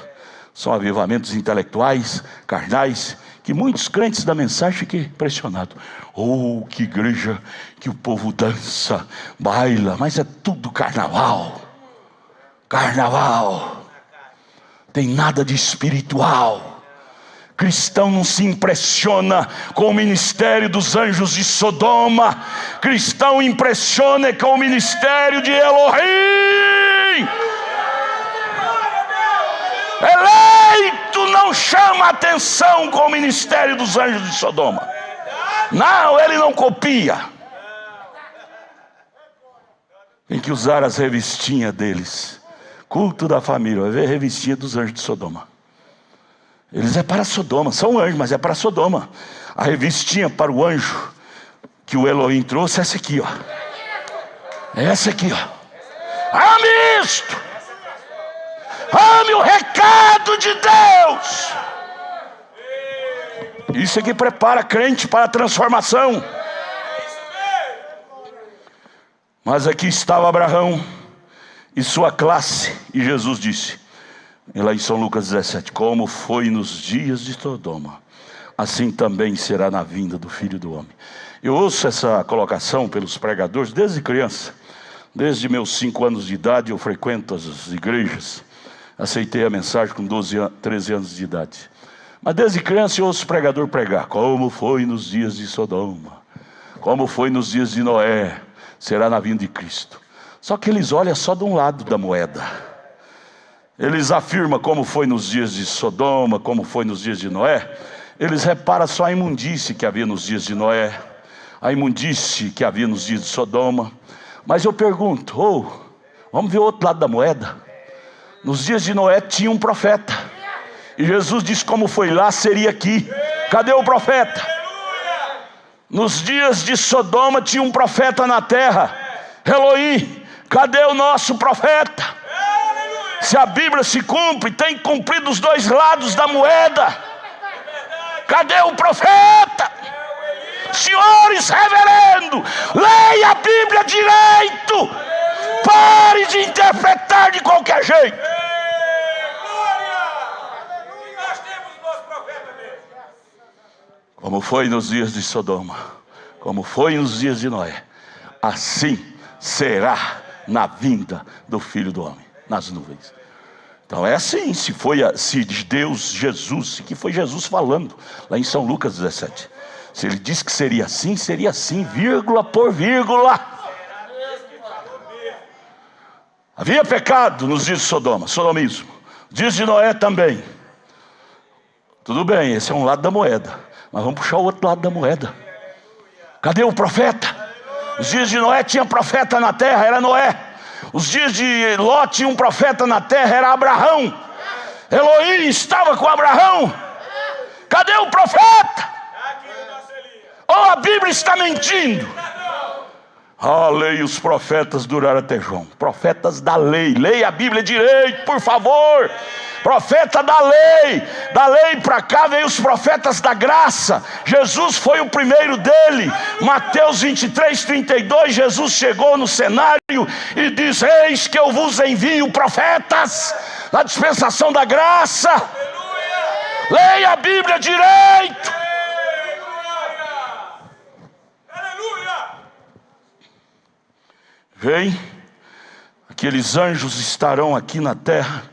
São avivamentos intelectuais, carnais, que muitos crentes da mensagem ficam impressionados. Oh, que igreja que o povo dança, baila, mas é tudo carnaval. Carnaval. Tem nada de espiritual. Cristão não se impressiona com o ministério dos anjos de Sodoma. Cristão impressiona com o ministério de Elohim. Eleito não chama atenção com o ministério dos anjos de Sodoma. Não, ele não copia. Tem que usar as revistinhas deles. Culto da família, vai ver a revistinha dos anjos de Sodoma. Eles é para Sodoma, são anjos, mas é para Sodoma. A revistinha para o anjo que o Elohim trouxe é essa aqui, ó. É essa aqui, ó. Ame isto. Ame o recado de Deus. Isso é que prepara crente para a transformação. Mas aqui estava Abraão e sua classe, e Jesus disse, lá em São Lucas 17: como foi nos dias de Sodoma, assim também será na vinda do Filho do Homem. Eu ouço essa colocação pelos pregadores desde criança. Desde meus 5 anos de idade eu frequento as igrejas. Aceitei a mensagem com 13 anos de idade. Mas desde criança eu ouço o pregador pregar: como foi nos dias de Sodoma, como foi nos dias de Noé, será na vinda de Cristo. Só que eles olham só de um lado da moeda. Eles afirmam como foi nos dias de Sodoma, como foi nos dias de Noé. Eles reparam só a imundície que havia nos dias de Noé, a imundície que havia nos dias de Sodoma. Mas eu pergunto, vamos ver o outro lado da moeda. Nos dias de Noé tinha um profeta, e Jesus disse: como foi lá, seria aqui. Cadê o profeta? Nos dias de Sodoma tinha um profeta na terra, Elohim. Cadê o nosso profeta? Se a Bíblia se cumpre, tem que cumprir dos dois lados da moeda. Cadê o profeta? Senhores reverendo, leia a Bíblia direito. Pare de interpretar de qualquer jeito. Como foi nos dias de Sodoma, como foi nos dias de Noé, assim será na vinda do Filho do Homem, nas nuvens. Então é assim, se Deus, Jesus, que foi Jesus falando lá em São Lucas 17. Se ele disse que seria assim, vírgula por vírgula. Havia pecado nos dias de Sodoma, sodomismo. Dias de Noé também. Tudo bem, esse é um lado da moeda, mas vamos puxar o outro lado da moeda. Cadê o profeta? Os dias de Noé tinha profeta na terra, era Noé. Os dias de Ló tinha um profeta na terra, era Abraão. Elohim estava com Abraão. Cadê o profeta? Ou a Bíblia está mentindo? A lei e os profetas duraram até João. Profetas da lei. Leia a Bíblia direito, por favor. Profeta da lei para cá veio os profetas da graça. Jesus foi o primeiro dele. Mateus 23:32, Jesus chegou no cenário e diz: eis que eu vos envio profetas na dispensação da graça. Leia a Bíblia direito. Vem, aqueles anjos estarão aqui na terra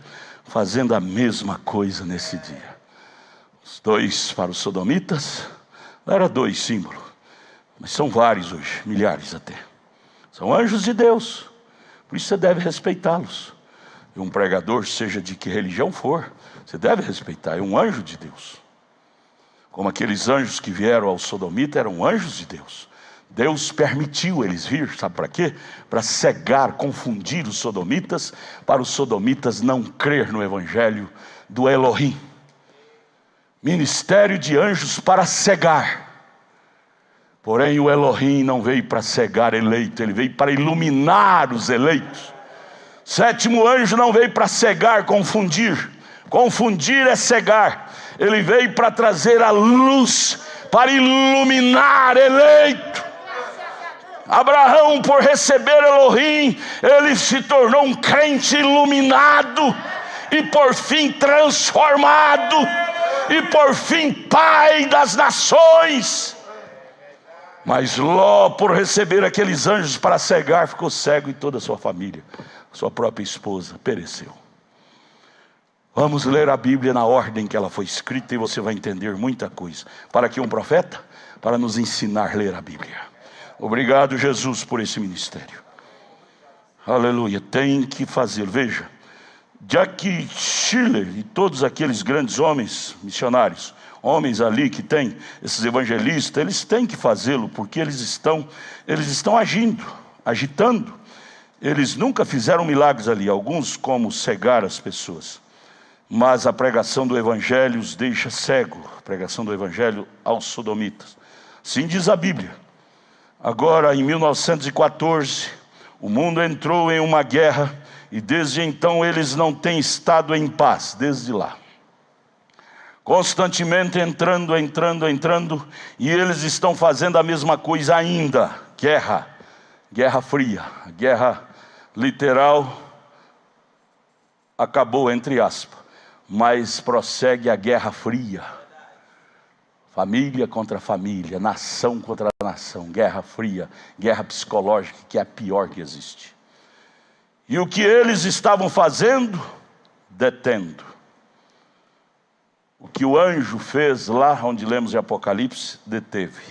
fazendo a mesma coisa nesse dia. Os dois para os sodomitas, não era dois símbolos, mas são vários hoje, milhares até. São anjos de Deus, por isso você deve respeitá-los. E um pregador, seja de que religião for, você deve respeitar, é um anjo de Deus. Como aqueles anjos que vieram ao sodomita eram anjos de Deus. Deus permitiu eles vir, sabe para quê? Para cegar, confundir os sodomitas, para os sodomitas não crer no evangelho do Elohim. Ministério de anjos para cegar. Porém o Elohim não veio para cegar eleito, ele veio para iluminar os eleitos. Sétimo anjo não veio para cegar, confundir. Confundir é cegar. Ele veio para trazer a luz, para iluminar eleito. Abraão, por receber Elohim, ele se tornou um crente iluminado, e por fim transformado, e por fim pai das nações. Mas Ló, por receber aqueles anjos para cegar, ficou cego, e toda a sua família, sua própria esposa, pereceu. Vamos ler a Bíblia na ordem que ela foi escrita, e você vai entender muita coisa. Para que um profeta? Para nos ensinar a ler a Bíblia. Obrigado, Jesus, por esse ministério. Aleluia, tem que fazê-lo. Veja, Jack Schiller e todos aqueles grandes homens missionários, homens ali que tem, esses evangelistas, eles têm que fazê-lo, porque eles estão agindo, agitando. Eles nunca fizeram milagres ali, alguns como cegar as pessoas. Mas a pregação do evangelho os deixa cego, a pregação do evangelho aos sodomitas. Assim diz a Bíblia. Agora, em 1914, o mundo entrou em uma guerra, e desde então eles não têm estado em paz, desde lá. Constantemente entrando, e eles estão fazendo a mesma coisa ainda. Guerra fria, guerra literal, acabou, entre aspas, mas prossegue a guerra fria. Família contra família, nação contra nação, guerra fria, guerra psicológica, que é a pior que existe. E o que eles estavam fazendo? Detendo. O que o anjo fez lá onde lemos em Apocalipse, deteve.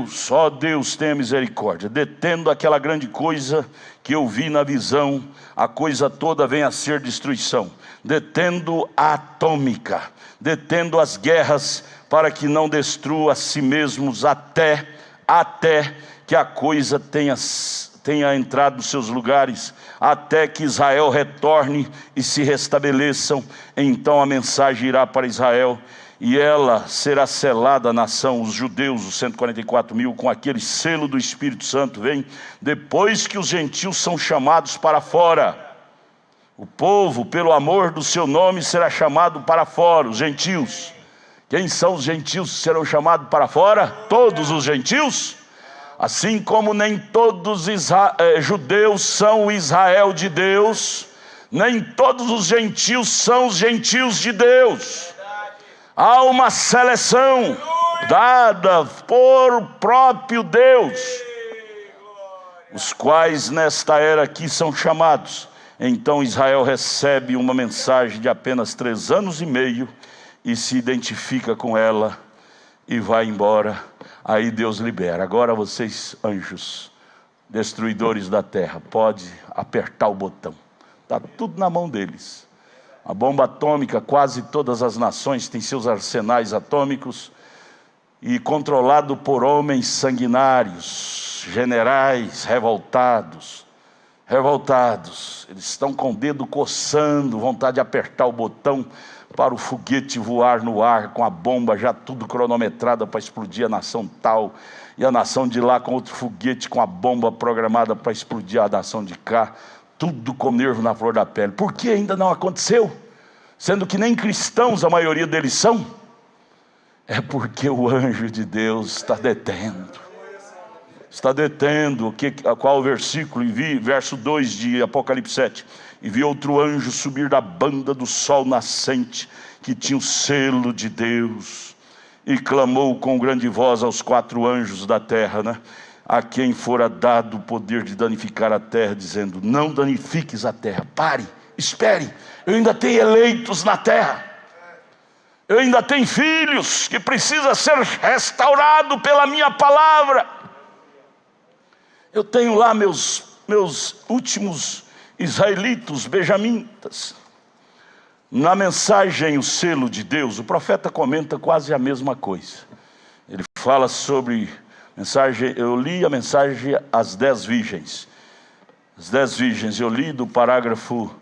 Só Deus tem a misericórdia, detendo aquela grande coisa que eu vi na visão, a coisa toda vem a ser destruição, detendo a atômica, detendo as guerras, para que não destrua a si mesmos até que a coisa tenha entrado nos seus lugares, até que Israel retorne e se restabeleçam. Então a mensagem irá para Israel, e ela será selada à nação, os judeus, os 144 mil, com aquele selo do Espírito Santo, vem, depois que os gentios são chamados para fora. O povo, pelo amor do seu nome, será chamado para fora, os gentios. Quem são os gentios que serão chamados para fora? Todos os gentios. Assim como nem todos os judeus são o Israel de Deus, nem todos os gentios são os gentios de Deus. Há uma seleção dada por próprio Deus, os quais nesta era aqui são chamados. Então Israel recebe uma mensagem de apenas 3 anos e meio e se identifica com ela e vai embora. Aí Deus libera. Agora vocês, anjos, destruidores da terra, pode apertar o botão. Está tudo na mão deles. A bomba atômica, quase todas as nações têm seus arsenais atômicos, e controlado por homens sanguinários, generais revoltados. Eles estão com o dedo coçando, vontade de apertar o botão para o foguete voar no ar, com a bomba já tudo cronometrada para explodir a nação tal, e a nação de lá com outro foguete com a bomba programada para explodir a nação de cá, tudo com nervo na flor da pele. Por que ainda não aconteceu? Sendo que nem cristãos a maioria deles são. É porque o anjo de Deus está detendo. Qual o versículo? Verso 2 de Apocalipse 7. E vi outro anjo subir da banda do sol nascente, que tinha o selo de Deus, e clamou com grande voz aos 4 anjos da terra, a quem fora dado o poder de danificar a terra, dizendo: não danifiques a terra, pare, espere, eu ainda tenho eleitos na terra, eu ainda tenho filhos que precisam ser restaurados pela minha palavra. Eu tenho lá meus últimos israelitas, benjamitas. Na mensagem, o selo de Deus, o profeta comenta quase a mesma coisa. Ele fala sobre mensagem. Eu li a mensagem às 10 virgens. As 10 virgens, eu li do parágrafo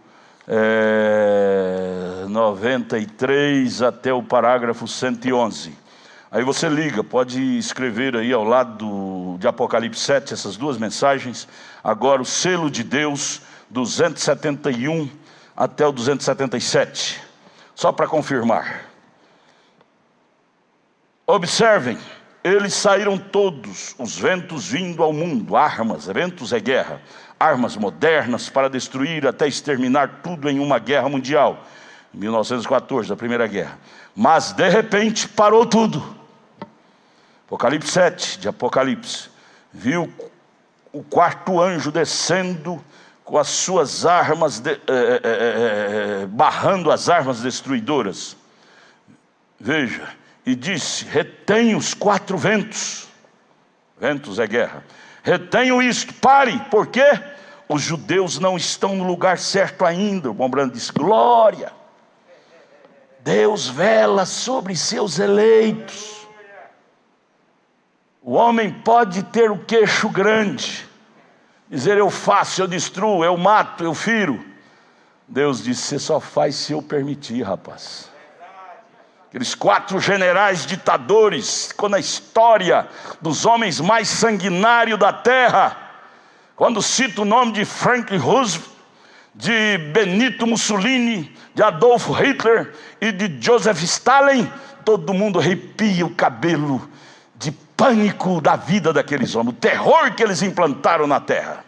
93 até o parágrafo 111. Aí você liga, pode escrever aí ao lado de Apocalipse 7, essas 2 mensagens. Agora o selo de Deus, 271 até o 277. Só para confirmar. Observem, eles saíram todos, os ventos vindo ao mundo, armas, ventos é guerra, armas modernas para destruir até exterminar tudo em uma guerra mundial. Em 1914, a Primeira Guerra. Mas de repente parou tudo. Apocalipse 7, de Apocalipse, viu o 4º anjo descendo com as suas armas, barrando as armas destruidoras. Veja, e disse: retenha os 4 ventos. Ventos é guerra. Retenham isto, pare, por quê? Os judeus não estão no lugar certo ainda. O Bonbrando disse: glória, Deus vela sobre seus eleitos. O homem pode ter o queixo grande, dizer: eu faço, eu destruo, eu mato, eu firo. Deus disse: você só faz se eu permitir, rapaz. Aqueles 4 generais ditadores, quando a história dos homens mais sanguinários da terra, quando cita o nome de Franklin Roosevelt, de Benito Mussolini, de Adolf Hitler e de Joseph Stalin, todo mundo arrepia o cabelo de pânico da vida daqueles homens, o terror que eles implantaram na terra.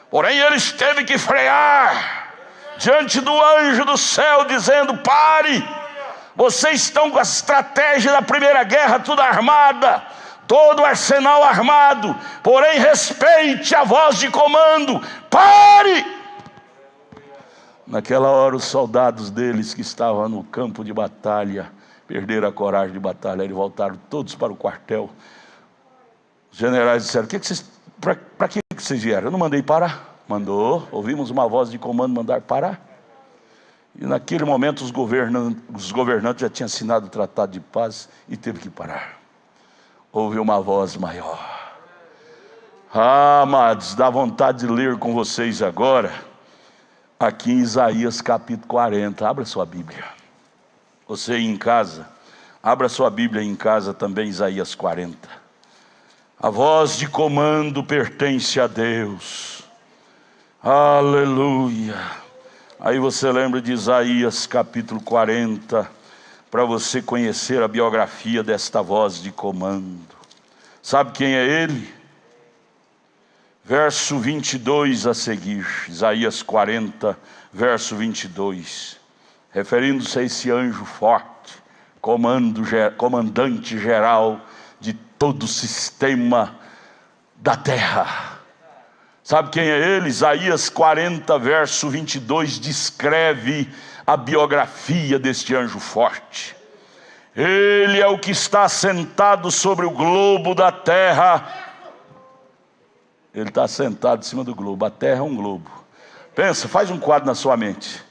Porém eles teve que frear diante do anjo do céu, dizendo: pare, vocês estão com a estratégia da Primeira Guerra tudo armada, todo o arsenal armado, porém respeite a voz de comando, pare. Naquela hora os soldados deles que estavam no campo de batalha perderam a coragem de batalha, eles voltaram todos para o quartel. Os generais disseram: para que vocês vieram? Eu não mandei parar. Mandou, ouvimos uma voz de comando mandar parar. E naquele momento os governantes já tinham assinado o tratado de paz e teve que parar. Houve uma voz maior. Amados, dá vontade de ler com vocês agora, aqui em Isaías capítulo 40. Abra sua Bíblia. Você aí em casa, abra sua Bíblia em casa também, Isaías 40. A voz de comando pertence a Deus. Aleluia. Aí você lembra de Isaías capítulo 40, para você conhecer a biografia desta voz de comando. Sabe quem é ele? Verso 22 a seguir, Isaías 40, verso 22. Referindo-se a esse anjo forte, comandante geral de todo o sistema da terra. Sabe quem é ele? Isaías 40, verso 22, descreve a biografia deste anjo forte. Ele é o que está sentado sobre o globo da terra. Ele está sentado em cima do globo. A terra é um globo. Pensa, faz um quadro na sua mente.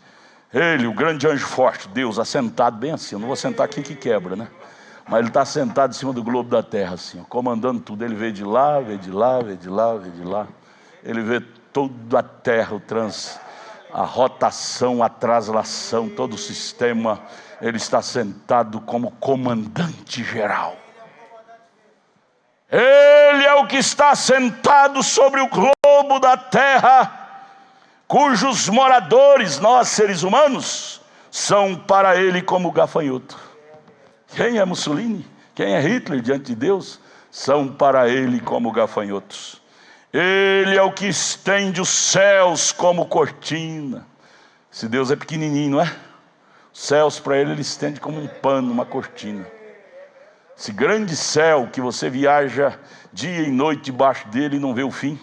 Ele, o grande anjo forte, Deus, assentado bem assim. Eu não vou sentar aqui que quebra, né? Mas ele está sentado em cima do globo da terra, assim, comandando tudo. Ele vê de lá, vê de lá, vê de lá, vê de lá. Ele vê toda a terra, a rotação, a traslação, todo o sistema. Ele está sentado como comandante geral. Ele é o que está sentado sobre o globo da terra, cujos moradores, nós seres humanos, são para ele como gafanhoto. Quem é Mussolini? Quem é Hitler diante de Deus? São para ele como gafanhotos. Ele é o que estende os céus como cortina. Esse Deus é pequenininho, não é? Os céus para ele estende como um pano, uma cortina. Esse grande céu que você viaja dia e noite debaixo dele e não vê o fim,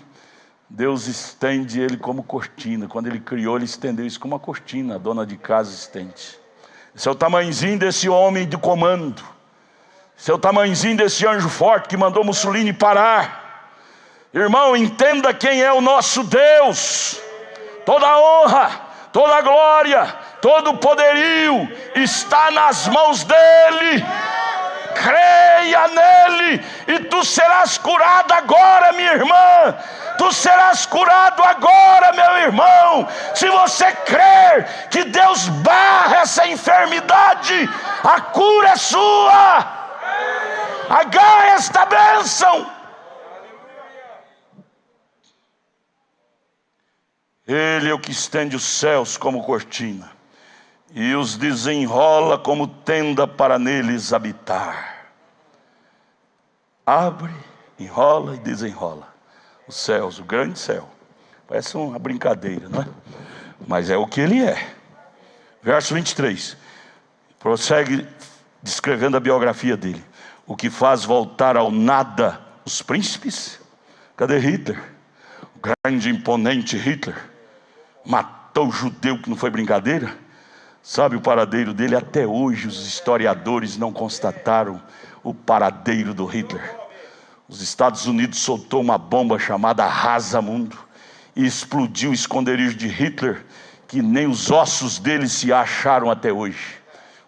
Deus estende ele como cortina. Quando ele criou, ele estendeu isso como uma cortina, a dona de casa estende. Esse é o tamanhozinho desse homem de comando. Esse é o tamanhozinho desse anjo forte que mandou Mussolini parar. Irmão, entenda quem é o nosso Deus. Toda a honra, toda a glória, todo o poderio está nas mãos dele. Creia nele e tu serás curado agora, minha irmã. Tu serás curado agora, meu irmão. Se você crer que Deus barra essa enfermidade, a cura é sua. Agarre esta bênção. Ele é o que estende os céus como cortina e os desenrola como tenda para neles habitar. Abre, enrola e desenrola os céus, o grande céu. Parece uma brincadeira, não é? Mas é o que ele é. Verso 23, prossegue descrevendo a biografia dele. O que faz voltar ao nada os príncipes. Cadê Hitler? O grande imponente Hitler matou o judeu, que não foi brincadeira. Sabe o paradeiro dele? Até hoje os historiadores não constataram o paradeiro do Hitler. Os Estados Unidos soltou uma bomba chamada Arrasa Mundo e explodiu o esconderijo de Hitler, que nem os ossos dele se acharam até hoje.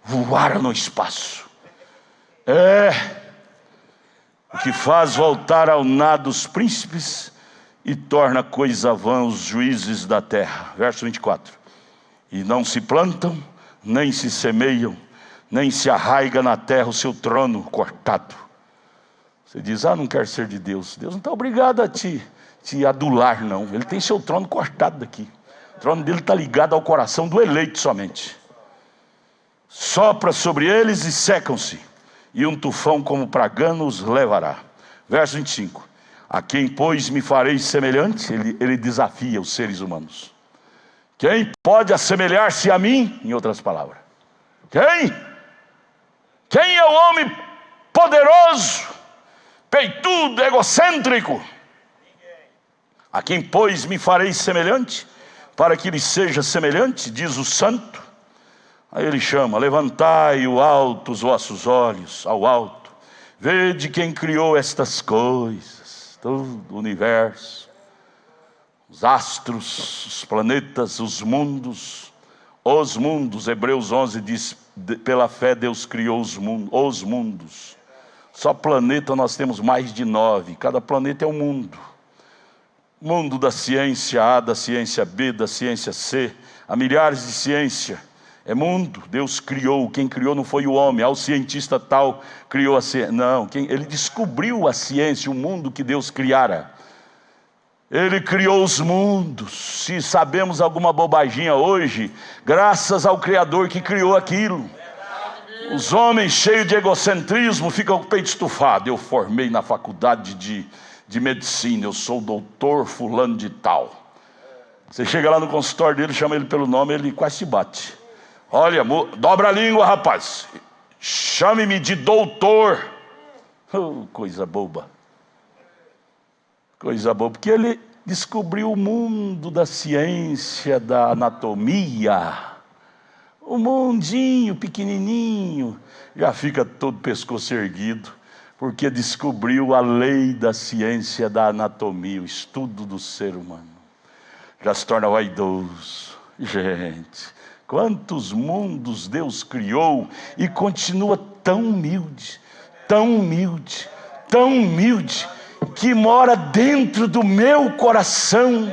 Voaram no espaço. O que faz voltar ao nada os príncipes e torna coisa vã os juízes da terra. Verso 24. E não se plantam, nem se semeiam, nem se arraiga na terra o seu trono cortado. Você diz, não quero ser de Deus. Deus não está obrigado a te adular, não. Ele tem seu trono cortado daqui. O trono dele está ligado ao coração do eleito somente. Sopra sobre eles e secam-se, e um tufão como pragano os levará. Verso 25. A quem, pois, me farei semelhante? Ele desafia os seres humanos. Quem pode assemelhar-se a mim? Em outras palavras. Quem? Quem é o homem poderoso, peitudo, egocêntrico? A quem, pois, me farei semelhante? Para que lhe seja semelhante, diz o santo. Aí ele chama, levantai o alto os vossos olhos, ao alto. Vede quem criou estas coisas, todo o universo. Os astros, os planetas, os mundos. Hebreus 11 diz, pela fé Deus criou os mundos. Só planeta nós temos mais de 9, cada planeta é um mundo. Mundo da ciência A, da ciência B, da ciência C, há milhares de ciência, é mundo. Deus criou, quem criou não foi o homem, o cientista tal criou a ciência, não, ele descobriu a ciência, o mundo que Deus criara. Ele criou os mundos. Se sabemos alguma bobaginha hoje, graças ao Criador que criou aquilo. Os homens cheios de egocentrismo ficam com o peito estufado. Eu formei na faculdade de medicina, eu sou o doutor fulano de tal. Você chega lá no consultório dele, chama ele pelo nome, ele quase se bate. Olha, dobra a língua, rapaz. chame-me de doutor. Oh, coisa boba. Coisa boba, porque ele descobriu o mundo da ciência, da anatomia. O mundinho pequenininho já fica todo pescoço erguido, porque descobriu a lei da ciência da anatomia, o estudo do ser humano. Já se torna vaidoso. Gente, quantos mundos Deus criou e continua tão humilde, tão humilde, tão humilde, que mora dentro do meu coração.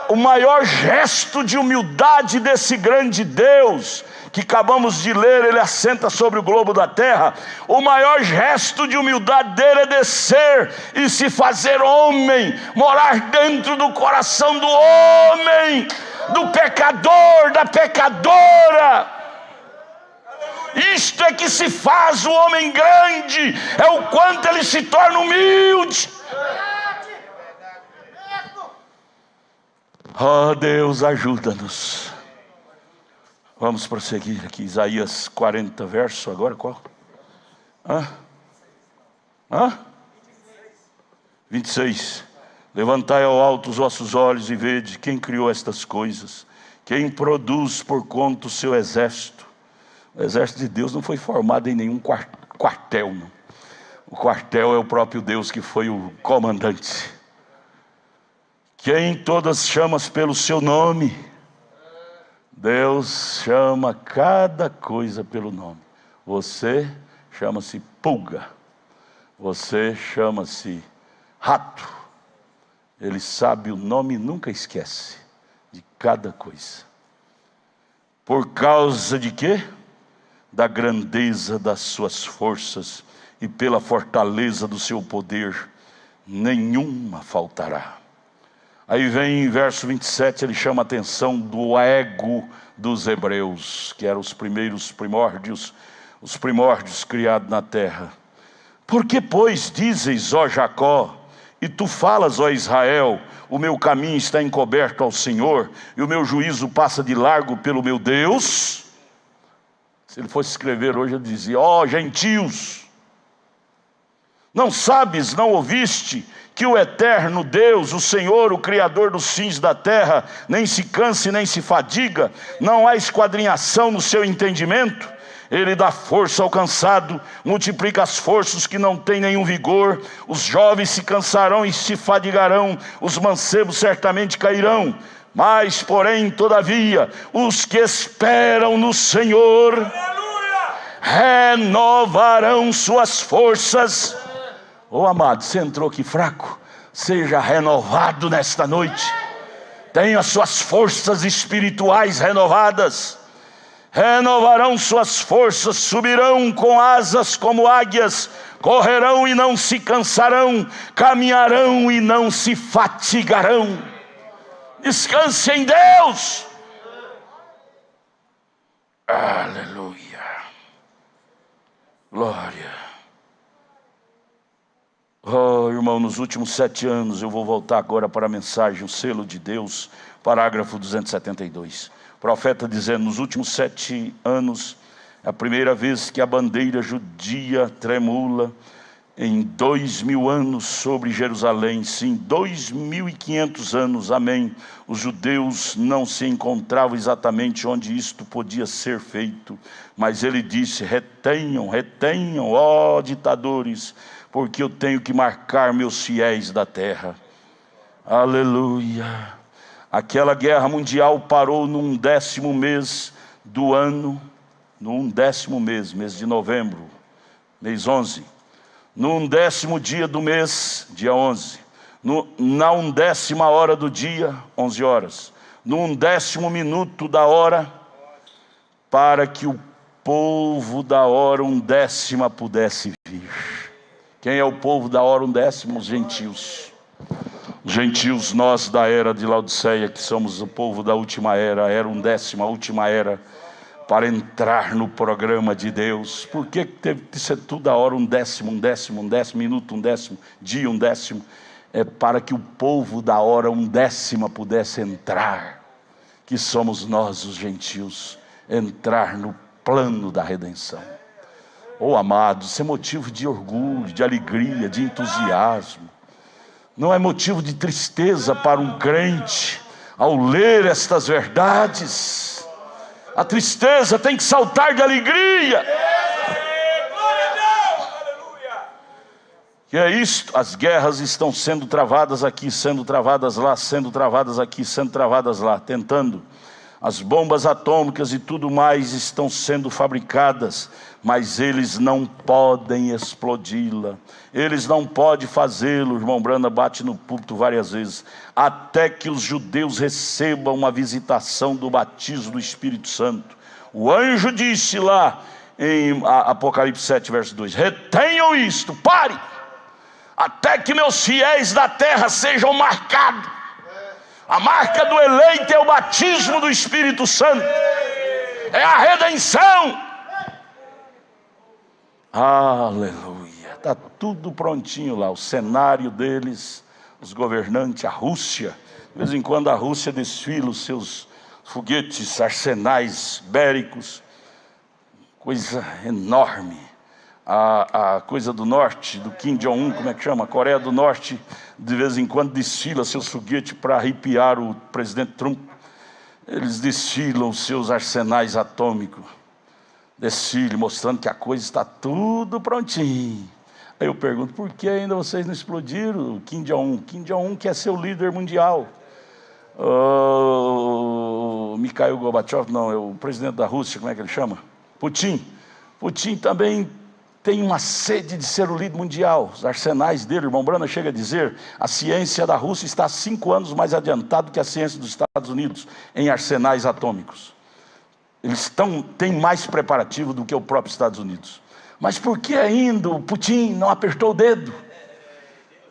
O maior gesto de humildade desse grande Deus, que acabamos de ler, ele assenta sobre o globo da terra. O maior gesto de humildade dele é descer e se fazer homem, morar dentro do coração do homem, do pecador, da pecadora. Isto é que se faz o homem grande, é o quanto ele se torna humilde. Oh Deus, ajuda-nos. Vamos prosseguir aqui, Isaías 40, verso, agora qual? 26. Levantai ao alto os vossos olhos e vede quem criou estas coisas, quem produz por conta o seu exército. O exército de Deus não foi formado em nenhum quartel, não. O quartel é o próprio Deus que foi o comandante. Quem todas chamas pelo seu nome. Deus chama cada coisa pelo nome. Você chama-se pulga. Você chama-se rato. Ele sabe o nome e nunca esquece de cada coisa. Por causa de quê? Da grandeza das suas forças e pela fortaleza do seu poder, nenhuma faltará. Aí vem em verso 27, ele chama a atenção do ego dos hebreus, que eram os primórdios criados na terra. Por que, pois, dizes, ó Jacó, e tu falas, ó Israel, o meu caminho está encoberto ao Senhor, e o meu juízo passa de largo pelo meu Deus? Se ele fosse escrever hoje, ele dizia, ó gentios, não sabes, não ouviste, que o eterno Deus, o Senhor, o Criador dos fins da terra, nem se cansa e nem se fadiga, não há esquadrinhação no seu entendimento? Ele dá força ao cansado, multiplica as forças que não têm nenhum vigor. Os jovens se cansarão e se fadigarão, os mancebos certamente cairão. Mas, porém, todavia, os que esperam no Senhor renovarão suas forças. Oh amado, você entrou aqui fraco, seja renovado nesta noite. Tenha suas forças espirituais renovadas. Renovarão suas forças, subirão com asas como águias, correrão e não se cansarão, caminharão e não se fatigarão. Descanse em Deus. Aleluia. Glória. Oh, irmão, nos últimos 7 anos, eu vou voltar agora para a mensagem, o selo de Deus, parágrafo 272. O profeta dizendo, nos últimos 7 anos, é a primeira vez que a bandeira judia tremula em 2000 anos sobre Jerusalém. Sim, 2500 anos, amém. Os judeus não se encontravam exatamente onde isto podia ser feito, mas ele disse, retenham, ó ditadores, porque eu tenho que marcar meus fiéis da terra. Aleluia. Aquela guerra mundial parou num 10º mês do ano, num 10º mês, mês de novembro, mês 11. Num 10º dia do mês, dia 11. Na 1ª hora do dia, 11 horas. Num 10º minuto da hora, para que o povo da hora 1/10 pudesse vir. Quem é o povo da hora 1/10? Os gentios. Os gentios, nós da era de Laodiceia, que somos o povo da última era 1/10, a última era, para entrar no programa de Deus. Por que teve que ser tudo a hora 1/10 minuto, 1/10 dia, 1/10? É para que o povo da hora 1/10 pudesse entrar, que somos nós os gentios, entrar no plano da redenção. Oh, amados, isso é motivo de orgulho, de alegria, de entusiasmo. Não é motivo de tristeza para um crente ao ler estas verdades. A tristeza tem que saltar de alegria. Que é isto? As guerras estão sendo travadas aqui, sendo travadas lá, sendo travadas aqui, sendo travadas lá, tentando. As bombas atômicas e tudo mais estão sendo fabricadas, mas eles não podem explodi-la. Eles não podem fazê-lo. O irmão Branda bate no púlpito várias vezes. Até que os judeus recebam uma visitação do batismo do Espírito Santo. O anjo disse lá em Apocalipse 7, verso 2: retenham isto, pare, até que meus fiéis da terra sejam marcados. A marca do eleito é o batismo do Espírito Santo, é a redenção. Aleluia, está tudo prontinho lá, o cenário deles, os governantes, a Rússia. De vez em quando a Rússia desfila os seus foguetes, arsenais bélicos, coisa enorme. A coisa do norte, do Kim Jong-un, como é que chama? A Coreia do Norte, de vez em quando desfila seus foguetes para arrepiar o presidente Trump. Eles desfilam seus arsenais atômicos, desfilam, mostrando que a coisa está tudo prontinho. Aí eu pergunto, por que ainda vocês não explodiram o Kim Jong-un? Kim Jong-un quer ser o líder mundial. Mikhail Gorbachev, não, é o presidente da Rússia, como é que ele chama? Putin. Putin também tem uma sede de ser o líder mundial. Os arsenais dele, o irmão Brana chega a dizer, a ciência da Rússia está 5 anos mais adiantada que a ciência dos Estados Unidos em arsenais atômicos. Eles têm mais preparativo do que o próprio Estados Unidos. Mas por que ainda o Putin não apertou o dedo?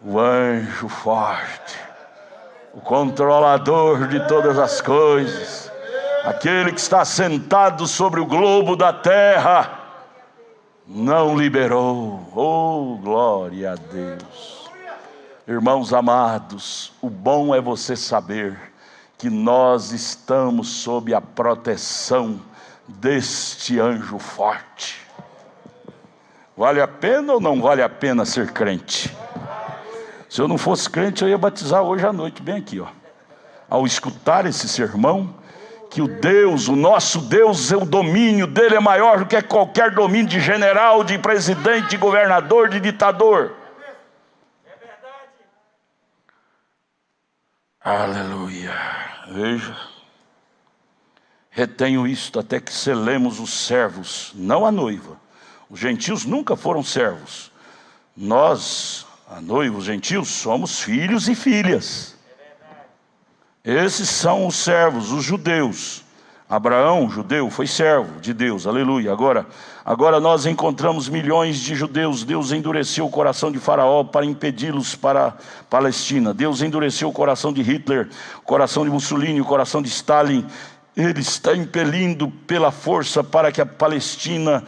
O anjo forte, o controlador de todas as coisas, aquele que está sentado sobre o globo da terra, não liberou. Oh, glória a Deus. Irmãos amados, o bom é você saber que nós estamos sob a proteção deste anjo forte. Vale a pena ou não vale a pena ser crente? Se eu não fosse crente, eu ia batizar hoje à noite, bem aqui, ó. Ao escutar esse sermão, que o nosso Deus, o domínio dele é maior do que qualquer domínio de general, de presidente, de governador, de ditador. É verdade. Aleluia. Veja, retenho isto até que selemos os servos, não a noiva. Os gentios nunca foram servos. Nós, a noiva, os gentios, somos filhos e filhas. Esses são os servos, os judeus. Abraão, judeu, foi servo de Deus, aleluia. Agora nós encontramos milhões de judeus. Deus endureceu o coração de Faraó para impedi-los para a Palestina. Deus endureceu o coração de Hitler, o coração de Mussolini, o coração de Stalin. Ele está impelindo pela força para que a Palestina,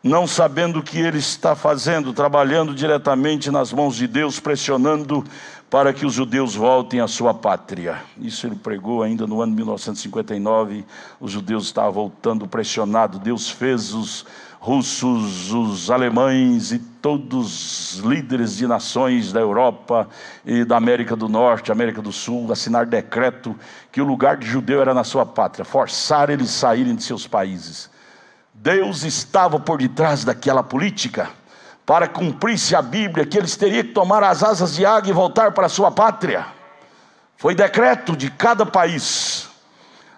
não sabendo o que ele está fazendo, trabalhando diretamente nas mãos de Deus, pressionando para que os judeus voltem à sua pátria. Isso ele pregou ainda no ano de 1959, os judeus estavam voltando pressionados. Deus fez os russos, os alemães e todos os líderes de nações da Europa e da América do Norte, América do Sul, assinar decreto que o lugar de judeu era na sua pátria, forçar eles a saírem de seus países. Deus estava por detrás daquela política, para cumprir-se a Bíblia, que eles teriam que tomar as asas de águia e voltar para a sua pátria. Foi decreto de cada país.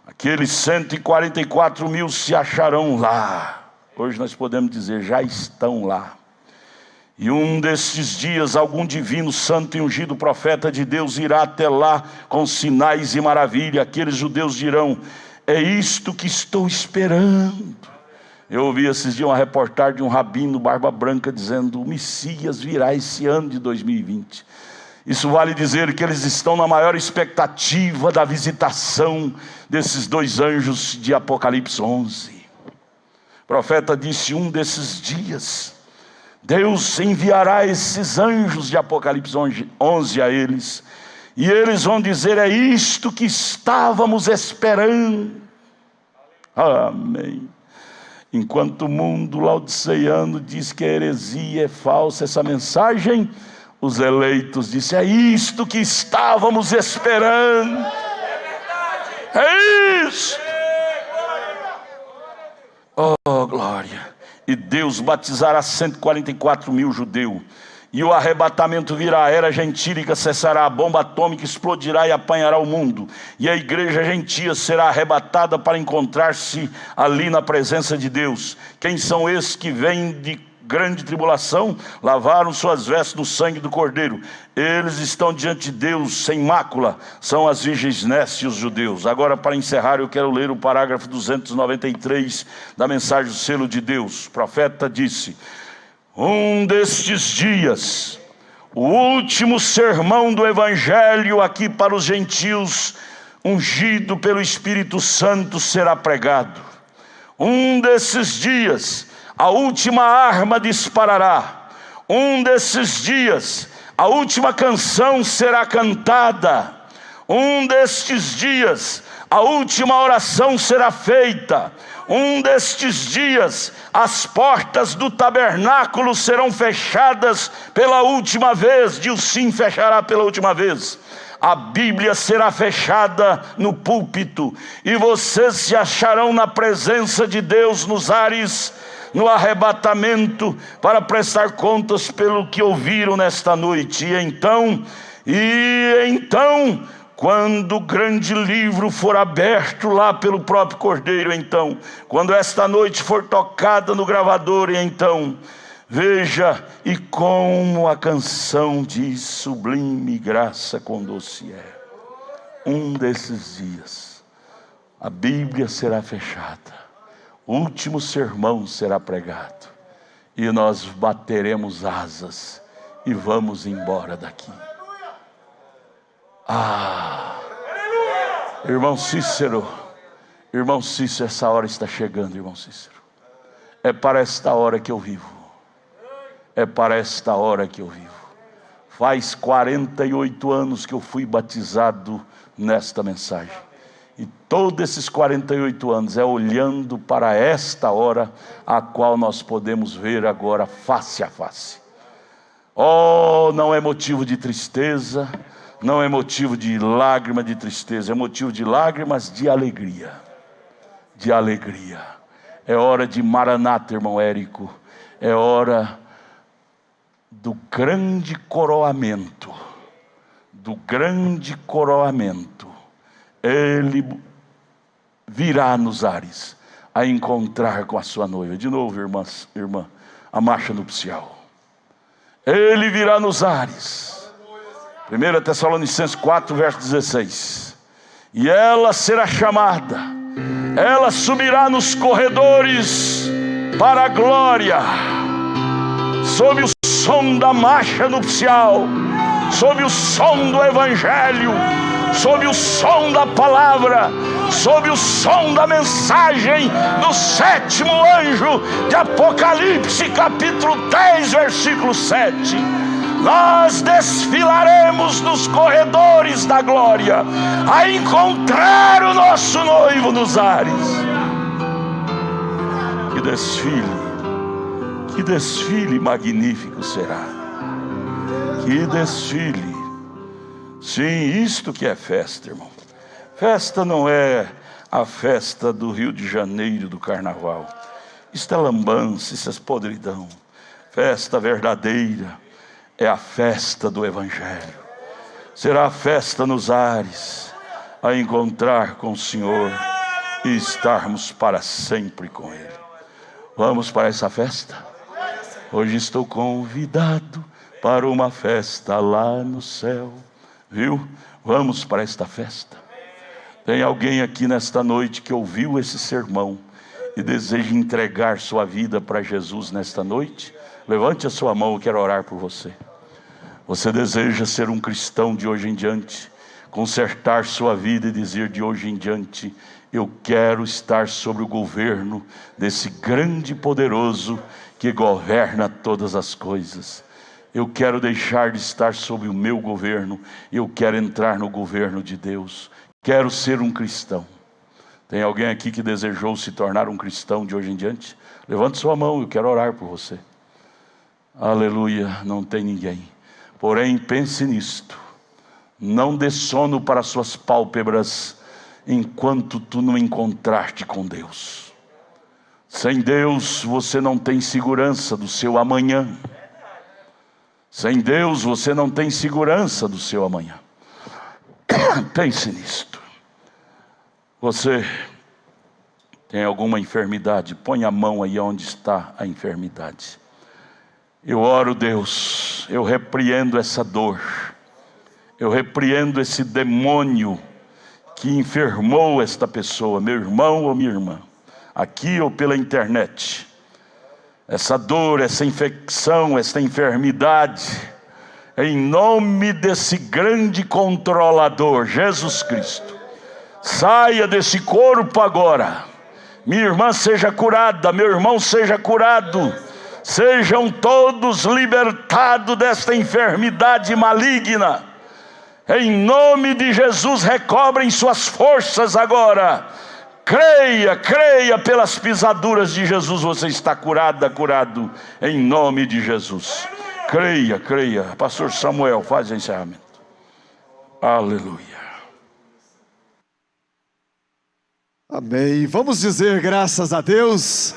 Aqueles 144 mil se acharão lá. Hoje nós podemos dizer, já estão lá. E um desses dias, algum divino, santo e ungido profeta de Deus irá até lá com sinais e maravilha. Aqueles judeus dirão, é isto que estou esperando. Eu ouvi esses dias uma reportagem de um rabino barba branca dizendo, o Messias virá esse ano de 2020. Isso vale dizer que eles estão na maior expectativa da visitação desses 2 anjos de Apocalipse 11. O profeta disse, um desses dias, Deus enviará esses anjos de Apocalipse 11 a eles, e eles vão dizer, é isto que estávamos esperando. Amém. Enquanto o mundo laodiceiano diz que a heresia é falsa, essa mensagem, os eleitos dizem: é isto que estávamos esperando. É isso. Oh, glória. E Deus batizará 144 mil judeus. E o arrebatamento virá, a era gentílica cessará, a bomba atômica explodirá e apanhará o mundo. E a igreja gentia será arrebatada para encontrar-se ali na presença de Deus. Quem são esses que vêm de grande tribulação? Lavaram suas vestes no sangue do Cordeiro. Eles estão diante de Deus sem mácula. São as virgens nestes, os judeus. Agora, para encerrar, eu quero ler o parágrafo 293 da mensagem do selo de Deus. O profeta disse: um destes dias, o último sermão do Evangelho aqui para os gentios, ungido pelo Espírito Santo, será pregado. Um desses dias, a última arma disparará. Um desses dias, a última canção será cantada. Um destes dias, a última oração será feita. Um destes dias, as portas do tabernáculo serão fechadas pela última vez. Deus sim fechará pela última vez. A Bíblia será fechada no púlpito, e vocês se acharão na presença de Deus nos ares, no arrebatamento, para prestar contas pelo que ouviram nesta noite. E então, quando o grande livro for aberto lá pelo próprio Cordeiro, então, quando esta noite for tocada no gravador, então, veja, e como a canção diz: sublime graça com doce é. Um desses dias, a Bíblia será fechada, o último sermão será pregado, e nós bateremos asas e vamos embora daqui. Irmão Cícero, essa hora está chegando, irmão Cícero. É para esta hora que eu vivo. É para esta hora que eu vivo. Faz 48 anos que eu fui batizado nesta mensagem. E todos esses 48 anos é olhando para esta hora, a qual nós podemos ver agora face a face. Oh, não é motivo de tristeza, não é motivo de lágrima de tristeza, é motivo de lágrimas de alegria. De alegria. É hora de Maranata, irmão Érico. É hora do grande coroamento. Do grande coroamento. Ele virá nos ares a encontrar com a sua noiva. De novo, irmã, a marcha nupcial. Ele virá nos ares. 1 Tessalonicenses 4, verso 16. E ela será chamada, ela subirá nos corredores para a glória, sob o som da marcha nupcial, sob o som do Evangelho, sob o som da palavra, sob o som da mensagem do sétimo anjo de Apocalipse, capítulo 10, versículo 7. Nós desfilaremos nos corredores da glória, a encontrar o nosso noivo nos ares. Que desfile magnífico será. Que desfile. Sim, isto que é festa, irmão. Festa não é a festa do Rio de Janeiro, do carnaval. Isto é lambança, isso é podridão. Festa verdadeira é a festa do Evangelho. Será a festa nos ares, a encontrar com o Senhor e estarmos para sempre com Ele. Vamos para essa festa? Hoje estou convidado para uma festa lá no céu. Viu? Vamos para esta festa. Tem alguém aqui nesta noite que ouviu esse sermão e deseja entregar sua vida para Jesus nesta noite? Levante a sua mão, eu quero orar por você. Você deseja ser um cristão de hoje em diante, consertar sua vida e dizer: de hoje em diante eu quero estar sob o governo desse grande e poderoso que governa todas as coisas. Eu quero deixar de estar sob o meu governo, eu quero entrar no governo de Deus. Quero ser um cristão. Tem alguém aqui que desejou se tornar um cristão de hoje em diante? Levante sua mão, eu quero orar por você. Aleluia, não tem ninguém. Porém, pense nisto. Não dê sono para suas pálpebras enquanto tu não encontrar-te com Deus. Sem Deus você não tem segurança do seu amanhã. Sem Deus você não tem segurança do seu amanhã. Pense nisto. Você tem alguma enfermidade? Põe a mão aí onde está a enfermidade. Eu oro, Deus, eu repreendo essa dor. Eu repreendo esse demônio que enfermou esta pessoa, meu irmão ou minha irmã, aqui ou pela internet. Essa dor, essa infecção, essa enfermidade, em nome desse grande controlador, Jesus Cristo, saia desse corpo agora. Minha irmã seja curada, meu irmão seja curado, sejam todos libertados desta enfermidade maligna. Em nome de Jesus, recobrem suas forças agora. Creia, creia, pelas pisaduras de Jesus você está curada, curado, em nome de Jesus. Creia, creia. Pastor Samuel, faz o encerramento. Aleluia. Amém. Vamos dizer graças a Deus.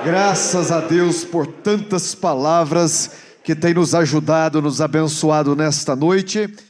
Graças a Deus por tantas palavras que tem nos ajudado, nos abençoado nesta noite.